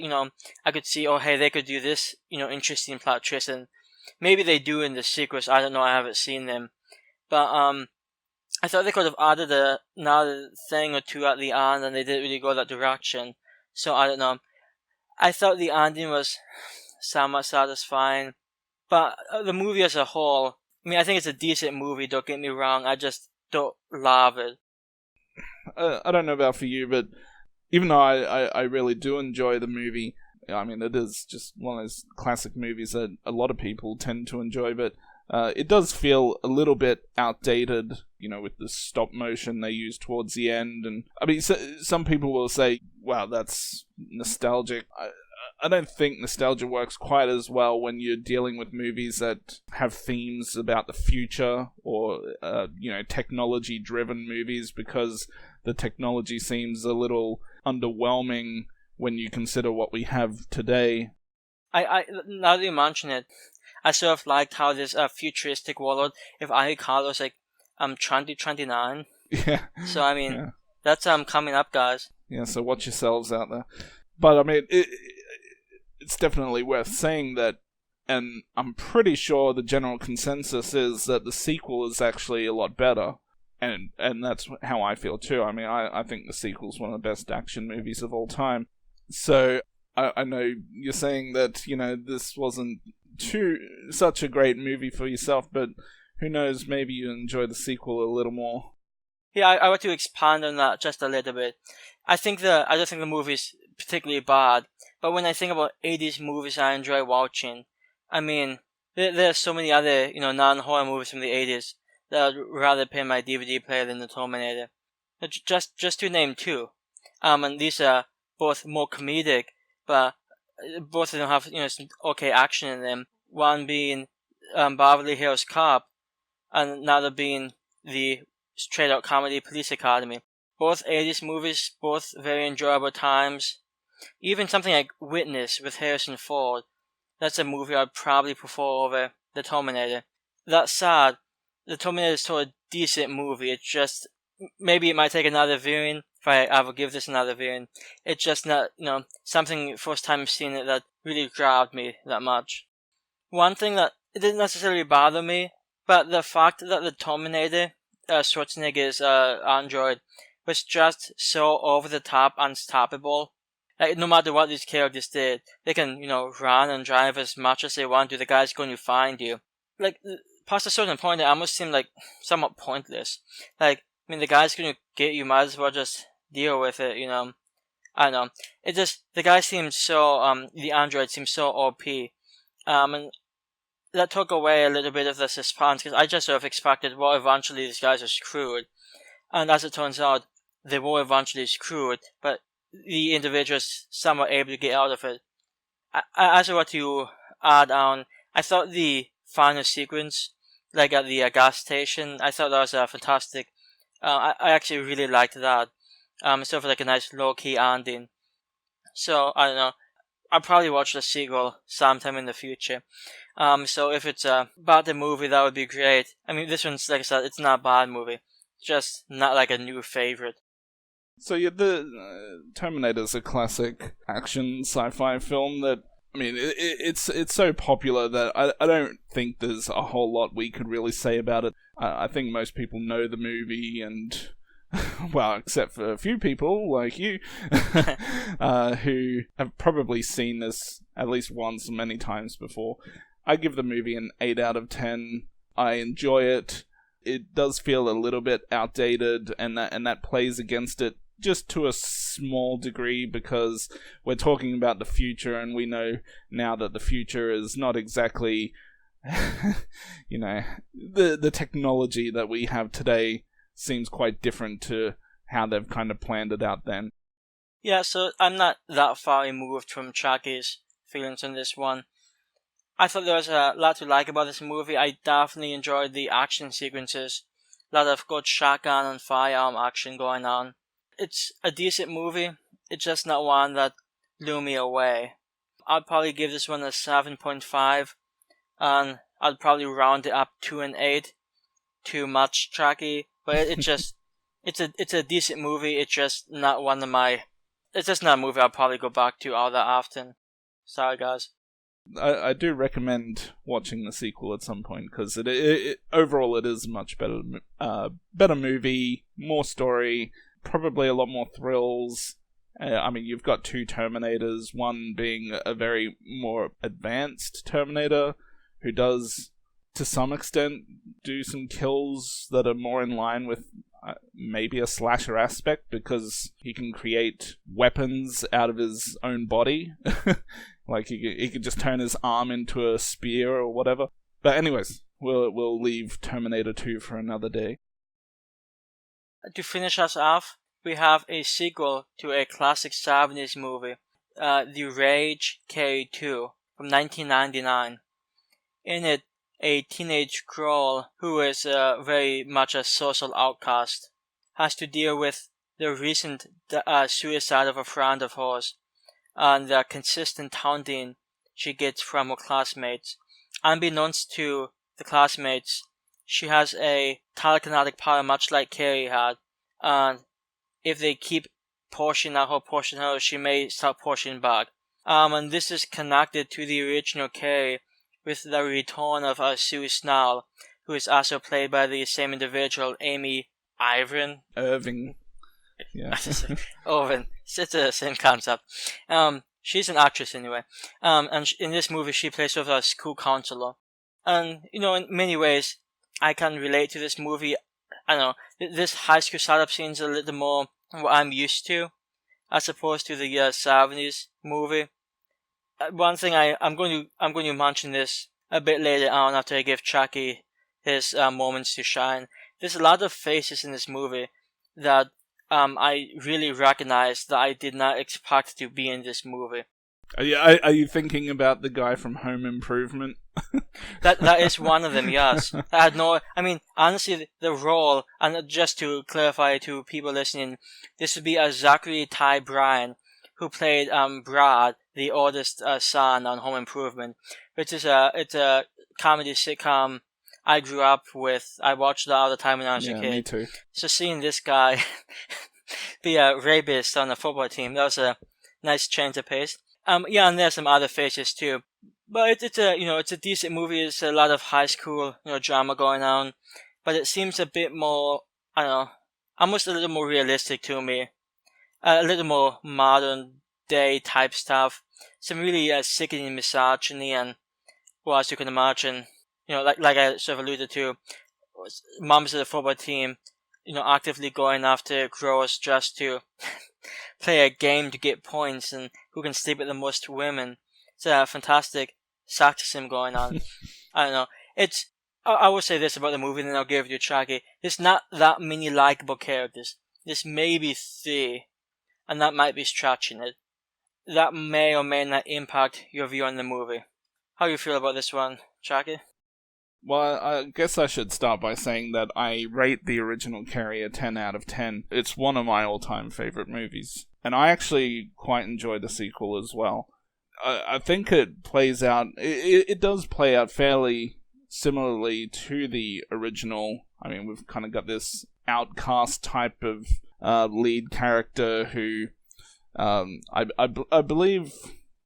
I could see, oh, hey, they could do this, interesting plot twist, and maybe they do in the sequels. I don't know, I haven't seen them. But, I thought they could have added another thing or two at the end, and they didn't really go that direction. So, I don't know. I thought the ending was somewhat satisfying, but the movie as a whole, I mean, I think it's a decent movie, don't get me wrong, I just don't love it. I don't know about for you, but even though I really do enjoy the movie, I mean, it is just one of those classic movies that a lot of people tend to enjoy, but it does feel a little bit outdated, with the stop motion they use towards the end. And I mean, some people will say, wow, that's nostalgic. I don't think nostalgia works quite as well when you're dealing with movies that have themes about the future or, technology-driven movies, because the technology seems a little underwhelming when you consider what we have today. Now that you mention it, I sort of liked how this futuristic world, if I recall, was like 2029. Yeah. So I mean, that's coming up, guys. Yeah. So watch yourselves out there. But I mean, it's definitely worth saying that, and I'm pretty sure the general consensus is that the sequel is actually a lot better, and that's how I feel too. I mean, I think the sequel's one of the best action movies of all time. So I know you're saying that this wasn't such a great movie for yourself, but who knows? Maybe you enjoy the sequel a little more. Yeah, I want to expand on that just a little bit. I don't think the movie's particularly bad, but when I think about 80s movies I enjoy watching, I mean, there are so many other, non-horror movies from the 80s that I'd rather pay my DVD player than the Terminator. Just to name two. And these are both more comedic, but both of them have, some okay action in them. One being Beverly Hills Cop, and another being the straight-out comedy Police Academy. Both 80s movies, both very enjoyable times. Even something like Witness with Harrison Ford, that's a movie I'd probably prefer over The Terminator. That said, The Terminator is still a decent movie. It's just, maybe it might take another viewing, if I ever give this another viewing. It's just not, something first time seeing it that really grabbed me that much. One thing that, it didn't necessarily bother me, but the fact that the Terminator, Schwarzenegger's android, was just so over the top unstoppable. Like, no matter what these characters did, they can, run and drive as much as they want to. The guy's going to find you. Like, past a certain point, it almost seemed like somewhat pointless. Like, I mean, the guy's going to get you, might as well just deal with it, I don't know. It just, the guy seems so, the android seems so OP. And that took away a little bit of the suspense, because I just sort of expected, well, eventually these guys are screwed. And as it turns out, they were eventually screwed, but the individuals somewhat able to get out of it. As I were to add on, I thought the final sequence, like at the gas station, I thought that was fantastic. I actually really liked that. Instead of like a nice low-key ending. So, I don't know. I'll probably watch the sequel sometime in the future. So if it's about the movie, that would be great. I mean, this one's, like I said, it's not a bad movie. Just not like a new favorite. So yeah, the Terminator's a classic action sci-fi film that, I mean, it's so popular that I don't think there's a whole lot we could really say about it. I think most people know the movie, and well, except for a few people like you, who have probably seen this at least once, many times before. I give the movie an 8 out of 10. I enjoy it. It does feel a little bit outdated, and that plays against it just to a small degree, because we're talking about the future, and we know now that the future is not exactly, the technology that we have today seems quite different to how they've kind of planned it out then. Yeah, so I'm not that far removed from Chucky's feelings on this one. I thought there was a lot to like about this movie. I definitely enjoyed the action sequences. A lot of good shotgun and firearm action going on. It's a decent movie. It's just not one that blew me away. I'd probably give this one a 7.5, and I'd probably round it up to an 8. Too much Chucky, but it's a decent movie. It's just not one of my. It's just not a movie I'll probably go back to all that often. Sorry, guys. I do recommend watching the sequel at some point, because it overall it is a much better movie, more story, probably a lot more thrills. I mean, you've got 2 Terminators, one being a very more advanced Terminator who does, to some extent, do some kills that are more in line with maybe a slasher aspect, because he can create weapons out of his own body. Like he could just turn his arm into a spear or whatever. But anyways, we'll leave Terminator 2 for another day. To finish us off, we have a sequel to a classic 70s movie, The Rage Carrie 2 from 1999. In it, a teenage girl who is very much a social outcast has to deal with the recent suicide of a friend of hers, and the consistent taunting she gets from her classmates. Unbeknownst to the classmates, she has a telekinetic power much like Carrie had, and if they keep pushing her, she may start pushing back. And this is connected to the original Carrie with the return of Sue Snell, who is also played by the same individual, Amy Irving. Yeah. Irvin. It's the same concept. She's an actress anyway. And in this movie, she plays with a school counselor. And, in many ways, I can relate to this movie. I don't know, this high school setup scene is a little more what I'm used to, as opposed to the 70s movie. One thing I'm going to mention this a bit later on after I give Chucky his moments to shine. There's a lot of faces in this movie that I really recognize that I did not expect to be in this movie. Are you thinking about the guy from Home Improvement? That is one of them, yes. Honestly, the role, and just to clarify to people listening, this would be Zachary Ty Bryan, who played Brad, the oldest son on Home Improvement, which is it's a comedy sitcom I grew up with. I watched it all the time when I was a kid. Me too. So seeing this guy be a rapist on a football team, that was a nice change of pace. And there's some other faces too. But it's a decent movie. There's a lot of high school, drama going on. But it seems a bit more, I don't know, almost a little more realistic to me. A little more modern day type stuff. Some really sickening misogyny, and, well, as you can imagine, like I sort of alluded to, moms of the football team, actively going after girls just to play a game to get points, and who can sleep with the most women. It's a fantastic sexism going on. I don't know. I will say this about the movie, and then I'll give you Chucky. There's not that many likable characters. There's maybe 3, and that might be stretching it. That may or may not impact your view on the movie. How do you feel about this one, Chucky? Well, I guess I should start by saying that I rate the original Carrie a 10 out of 10. It's one of my all-time favorite movies. And I actually quite enjoy the sequel as well. I think it plays out... It does play out fairly similarly to the original. I mean, we've kind of got this outcast type of lead character who... I believe...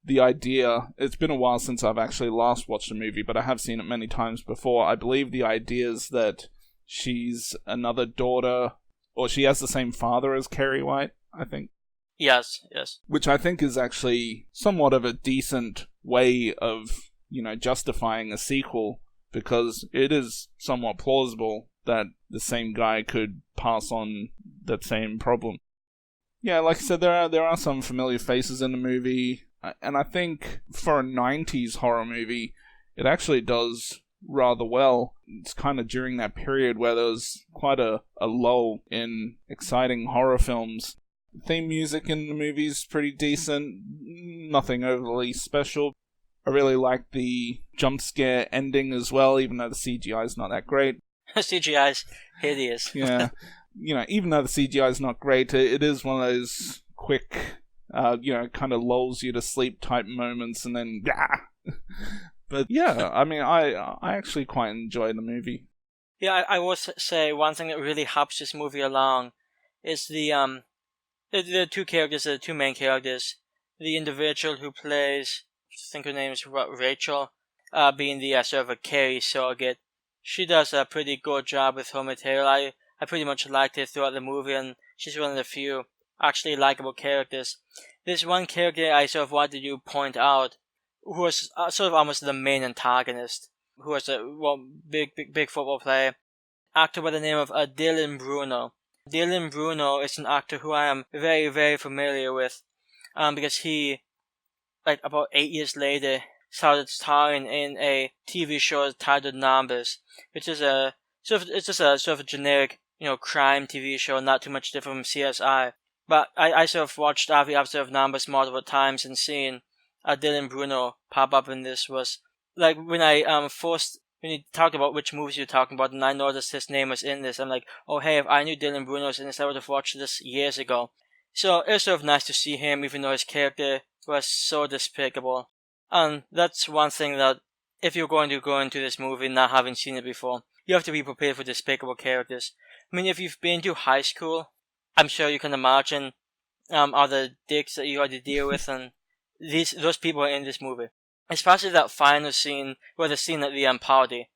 The idea, it's been a while since I've actually last watched a movie, but I have seen it many times before. I believe the idea is that she's another daughter, or she has the same father as Carrie White, I think. Yes. Which I think is actually somewhat of a decent way of, justifying a sequel, because it is somewhat plausible that the same guy could pass on that same problem. Yeah, like I said, there are some familiar faces in the movie. And I think for a 90s horror movie, it actually does rather well. It's kind of during that period where there was quite a lull in exciting horror films. The theme music in the movie is pretty decent, nothing overly special. I really like the jump scare ending as well, even though the CGI is not that great. CGI is hideous. Yeah, even though the CGI is not great, it is one of those quick... kind of lulls you to sleep type moments, and then But yeah, I mean, I actually quite enjoy the movie. Yeah, I will say one thing that really helps this movie along is the two characters, the two main characters, the individual who plays, I think her name is Rachel, being the sort of a Carrie surrogate. She does a pretty good job with her material. I pretty much liked her throughout the movie, and she's one of the few actually likable characters. There's one character I sort of wanted to point out, who was sort of almost the main antagonist, who was a big football player, actor by the name of Dylan Bruno. Dylan Bruno is an actor who I am very, very familiar with, because he, like about 8 years later, started starring in a TV show titled Numbers, which is it's just a sort of a generic, crime TV show, not too much different from CSI. But I sort of watched every episode of Numbers multiple times, and seeing Dylan Bruno pop up in this was like when when you talked about which movies you're talking about, and I noticed his name was in this, I'm like, oh hey, if I knew Dylan Bruno was in this, I would have watched this years ago. So it was sort of nice to see him, even though his character was so despicable. And that's one thing that, if you're going to go into this movie not having seen it before, you have to be prepared for despicable characters. I mean, if you've been to high school, I'm sure you can imagine all the dicks that you had to deal with, and those people are in this movie. Especially that final scene, the scene at the party.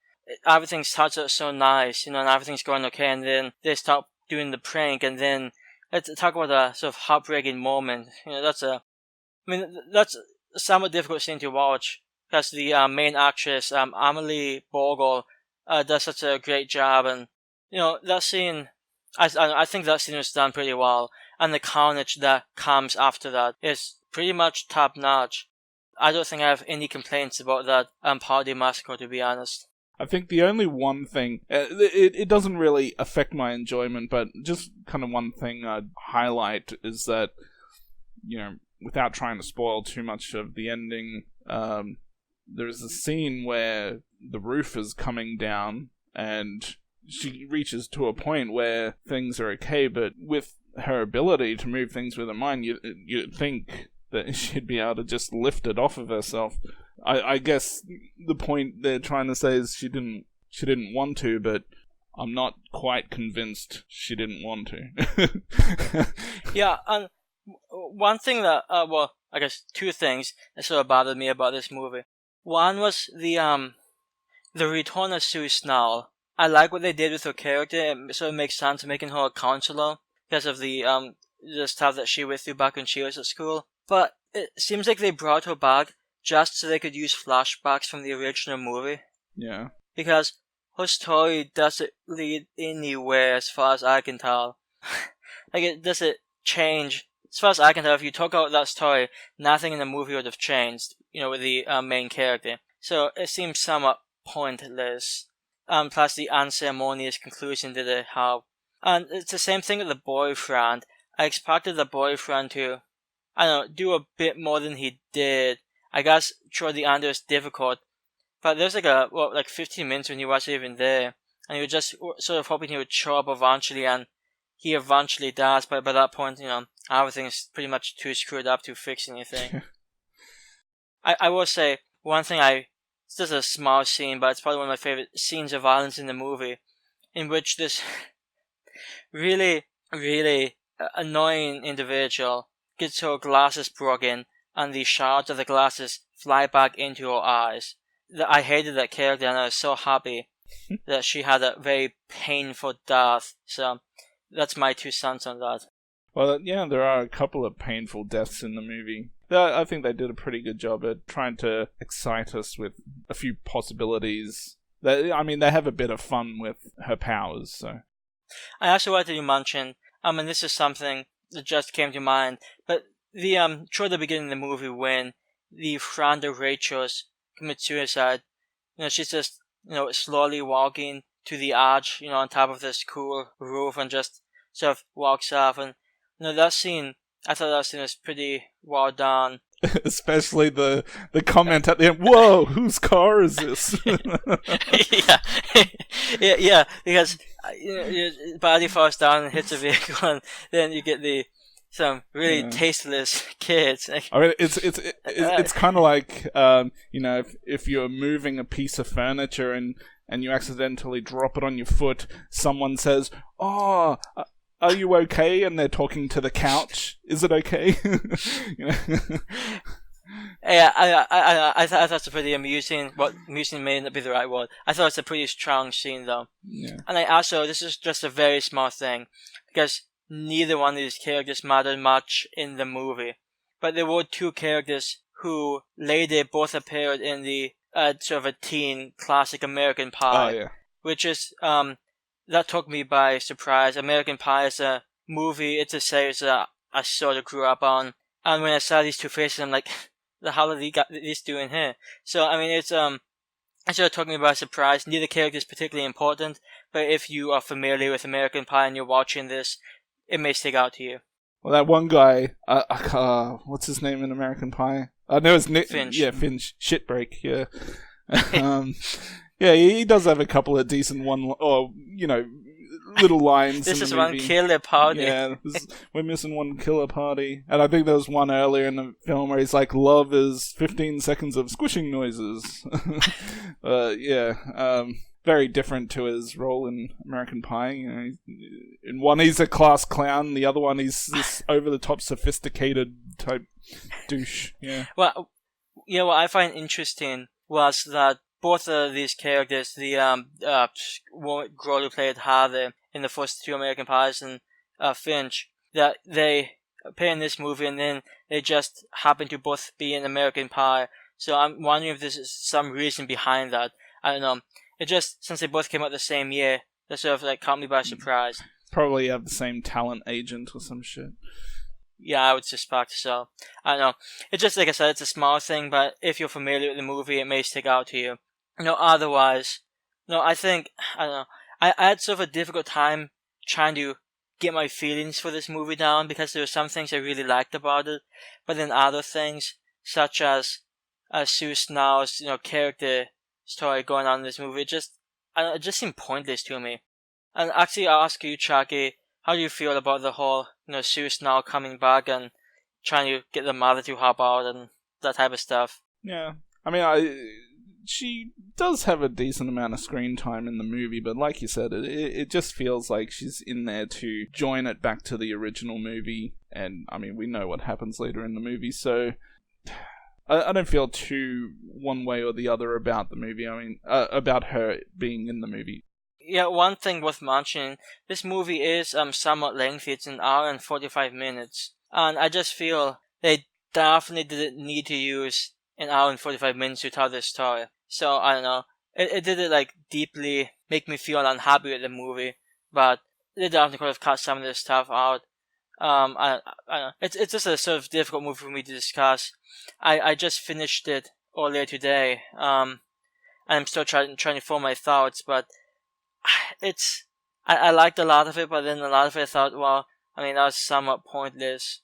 Everything starts out so nice, and everything's going okay, and then they start doing the prank, and then let's talk about a sort of heartbreaking moment. That's a somewhat difficult scene to watch, because the main actress, Amelie Bogle, does such a great job, and that scene, I think that scene was done pretty well, and the carnage that comes after that is pretty much top notch. I don't think I have any complaints about that party massacre, to be honest. I think the only one thing, it doesn't really affect my enjoyment, but just kind of one thing I'd highlight is that, without trying to spoil too much of the ending, there's a scene where the roof is coming down, and she reaches to a point where things are okay, but with her ability to move things with her mind, you'd think that she'd be able to just lift it off of herself. I guess the point they're trying to say is she didn't want to, but I'm not quite convinced she didn't want to. Yeah, and one thing that, I guess two things that sort of bothered me about this movie. One was the return of Sue Snell. I like what they did with her character. It sort of makes sense making her a counselor because of the stuff that she went through back when she was at school. But it seems like they brought her back just so they could use flashbacks from the original movie. Yeah. Because her story doesn't lead anywhere as far as I can tell. Like, it doesn't change. As far as I can tell, if you took out that story, nothing in the movie would have changed, with the main character. So it seems somewhat pointless. Plus the unceremonious conclusion that they have. And it's the same thing with the boyfriend. I expected the boyfriend to, do a bit more than he did. I guess toward the end it was difficult, But there's like 15 minutes when he wasn't even there, and you were just sort of hoping he would show up eventually, and he eventually does. But by that point, everything's pretty much too screwed up to fix anything. I will say one thing. It's just a small scene, but it's probably one of my favorite scenes of violence in the movie, in which this really, really annoying individual gets her glasses broken, and the shards of the glasses fly back into her eyes. I hated that character, and I was so happy that she had a very painful death. So that's my 2 cents on that. Well, yeah, there are a couple of painful deaths in the movie. I think they did a pretty good job at trying to excite us with a few possibilities. They have a bit of fun with her powers, so. I also wanted to mention, and this is something that just came to mind, but toward the beginning of the movie when the friend of Rachel's commits suicide, she's just, slowly walking to the edge, on top of this cool roof and just sort of walks off. And, that scene, I thought that scene was pretty well done. Especially the comment at the end, whoa, whose car is this? yeah, because body falls down and hits a vehicle, and then you get some really tasteless kids. I mean, it's kind of like if you're moving a piece of furniture and you accidentally drop it on your foot, someone says, "Oh, are you okay?" And they're talking to the couch. Is it okay? Yeah, I thought that's a pretty amusing. Well, amusing may not be the right word. I thought it's a pretty strong scene, though. Yeah. And this is just a very small thing, because neither one of these characters mattered much in the movie. But there were 2 characters who later both appeared in the sort of a teen classic American Pie. Oh, yeah. Which is, that took me by surprise. American Pie is a movie, it's a series that I sort of grew up on. And when I saw these 2 faces, I'm like, the hell are these doing here? So, it sort of took me by surprise. Neither character is particularly important, but if you are familiar with American Pie and you're watching this, it may stick out to you. Well, that one guy, what's his name in American Pie? I know it's Nick. Finch. Yeah, Finch. Shitbreak, yeah. Yeah, he does have a couple of decent little lines. This in is the one movie. killer party. Yeah, we're missing one killer party. And I think there was one earlier in the film where he's like, love is 15 seconds of squishing noises. Very different to his role in American Pie. In one he's a class clown, the other one he's this over-the-top sophisticated type douche. Yeah. Well, what I find interesting was that both of these characters, the girl who played Heather in the first 2 American Pies and Finch, that they appear in this movie and then they just happen to both be in American Pie. So I'm wondering if there's some reason behind that. I don't know. It just, since they both came out the same year, that sort of caught me by surprise. Probably have the same talent agent or some shit. Yeah, I would suspect so. I don't know. It's just, like I said, it's a small thing, but if you're familiar with the movie, it may stick out to you. Otherwise, I think, I don't know, I had sort of a difficult time trying to get my feelings for this movie down, because there were some things I really liked about it, but then other things, such as Sue Snow's, character story going on in this movie, it just seemed pointless to me. And actually, I'll ask you, Chucky, how do you feel about the whole, Sue Snow coming back and trying to get the mother to hop out and that type of stuff? Yeah, she does have a decent amount of screen time in the movie, but like you said, it just feels like she's in there to join it back to the original movie, and we know what happens later in the movie, so I don't feel too one way or the other about the movie. About her being in the movie. Yeah, one thing worth mentioning, this movie is somewhat lengthy. It's an hour and 45 minutes. And I just feel they definitely didn't need to use an hour and 45 minutes to tell this story. So, I don't know. It didn't deeply make me feel unhappy with the movie. But they definitely could have cut some of this stuff out. I don't know. It's just a sort of difficult movie for me to discuss. I just finished it earlier today. And I'm still trying to form my thoughts, but I liked a lot of it, but then a lot of it I thought, well, that was somewhat pointless.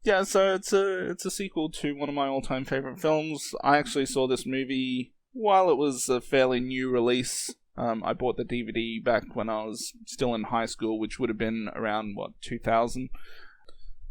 Yeah, so it's a sequel to one of my all-time favorite films. I actually saw this movie while it was a fairly new release, I bought the DVD back when I was still in high school, which would have been around, 2000?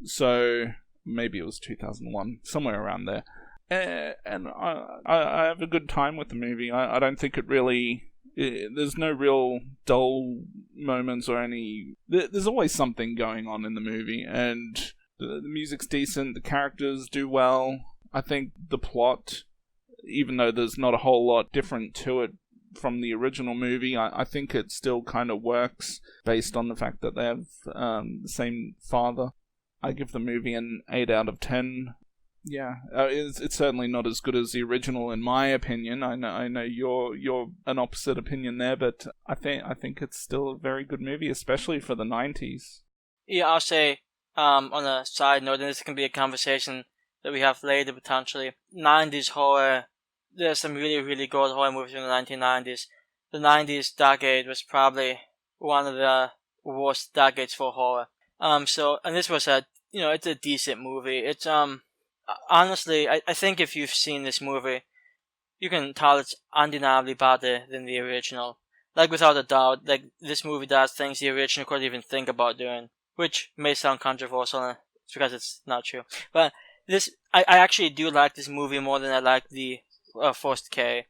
So, maybe it was 2001, somewhere around there. And I have a good time with the movie. I don't think it really... there's no real dull moments or any... There's always something going on in the movie, and the music's decent, the characters do well. I think the plot, even though there's not a whole lot different to it from the original movie, I think it still kind of works based on the fact that they have the same father. I give the movie an 8 out of 10. Yeah, it's certainly not as good as the original in my opinion. I know you're an opposite opinion there, but I think it's still a very good movie, especially for the 90s. Yeah, I'll say on a side note, and this can be a conversation that we have later potentially. 90s horror. There's some really, really good horror movies from the 1990s. The 90s decade was probably one of the worst decades for horror. And this was it's a decent movie. It's honestly, I think if you've seen this movie, you can tell it's undeniably better than the original. Like, without a doubt, like, this movie does things the original couldn't even think about doing, which may sound controversial, it's because it's not true. But I actually do like this movie more than I like the first K.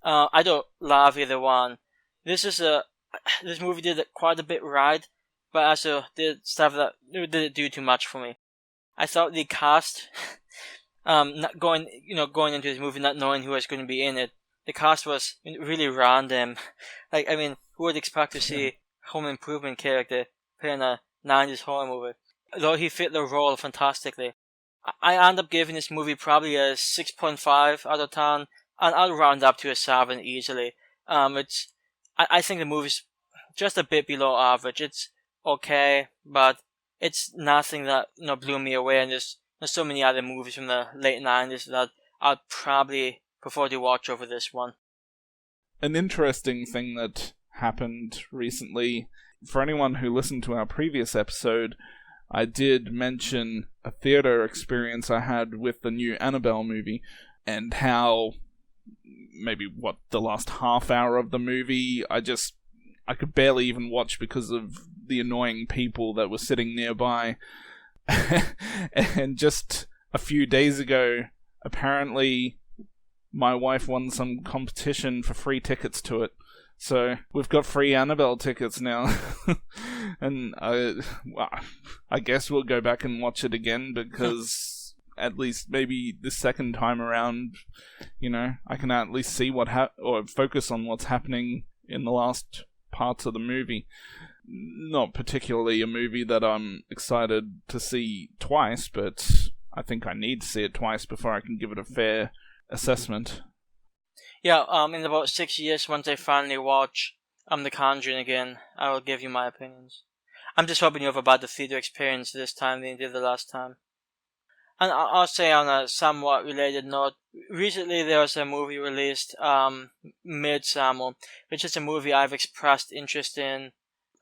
I don't love either one. This movie did quite a bit right, but also did stuff that didn't do too much for me. I thought the cast, not going into this movie not knowing who was going to be in it, the cast was really random. Like, I mean, who would expect to see Home Improvement character playing a 90s horror movie? Though he fit the role fantastically. I end up giving this movie probably a 6.5 out of 10, and I'll round up to a 7 easily. I think the movie's just a bit below average. It's okay, but it's nothing that blew me away. And there's so many other movies from the late 90s that I'd probably prefer to watch over this one. An interesting thing that happened recently, for anyone who listened to our previous episode, I did mention a theater experience I had with the new Annabelle movie, and how the last half hour of the movie I could barely even watch because of the annoying people that were sitting nearby. And just a few days ago, apparently my wife won some competition for free tickets to it. So we've got free Annabelle tickets now. And I guess we'll go back and watch it again, because at least maybe the second time around, I can at least see or focus on what's happening in the last parts of the movie. Not particularly a movie that I'm excited to see twice, but I think I need to see it twice before I can give it a fair assessment. Yeah, in about 6 years, once I finally watch The Conjuring again, I will give you my opinions. I'm just hoping you have a better theater experience this time than you did the last time. And I'll say, on a somewhat related note, recently there was a movie released, Midsommar, which is a movie I've expressed interest in.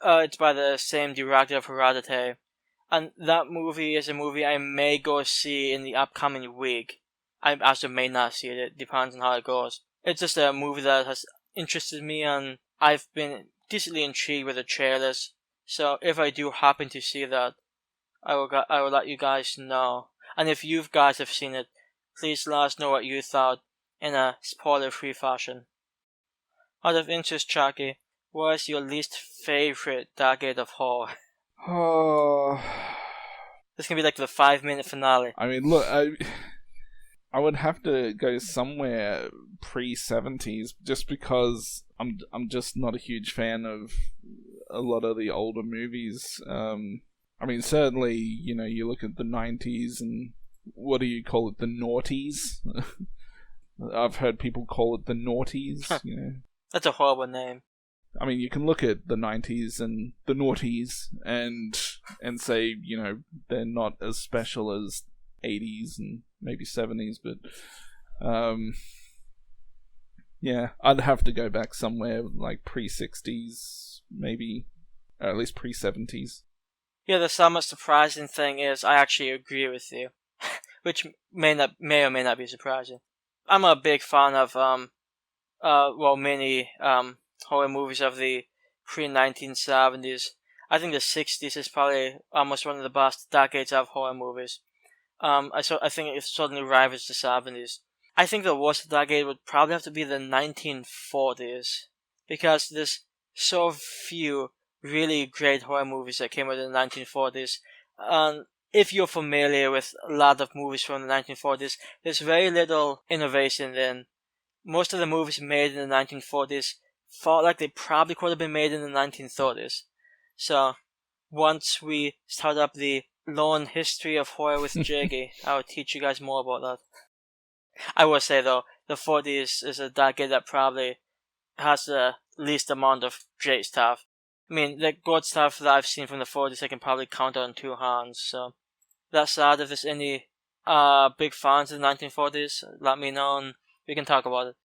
It's by the same director of Hereditary. And that movie is a movie I may go see in the upcoming week. I also may not see it. It depends on how it goes. It's just a movie that has interested me, and I've been decently intrigued with the trailers. So if I do happen to see that, I will let you guys know. And if you guys have seen it, please let us know what you thought in a spoiler-free fashion. Out of interest, Chucky, what is your least favorite decade of horror? Oh, This can be like the 5-minute finale. I mean, look, I would have to go somewhere pre-70s, just because I'm just not a huge fan of a lot of the older movies. I mean, certainly, you look at the 90s and what do you call it, the noughties? I've heard people call it the noughties. That's a horrible name. I mean, you can look at the 90s and the noughties and say, they're not as special as 80s and maybe 70s, but yeah, I'd have to go back somewhere like pre-60s, maybe, or at least pre-70s. Yeah, the somewhat surprising thing is I actually agree with you, which may or may not be surprising. I'm a big fan of many horror movies of the pre-1970s. I think the 60s is probably almost one of the best decades of horror movies. I think it certainly rivals the 70s. I think the worst decade would probably have to be the 1940s, because there's so few really great horror movies that came out in the 1940s. If you're familiar with a lot of movies from the 1940s, there's very little innovation then. Most of the movies made in the 1940s felt like they probably could have been made in the 1930s. So, once we start up the long history of horror with Jiggy, I'll teach you guys more about that. I will say though, the 40s is a decade that probably has the least amount of great stuff. I mean, the good stuff that I've seen from the 40s I can probably count on two hands, so that said, if there's any big fans of the 1940s, let me know and we can talk about it.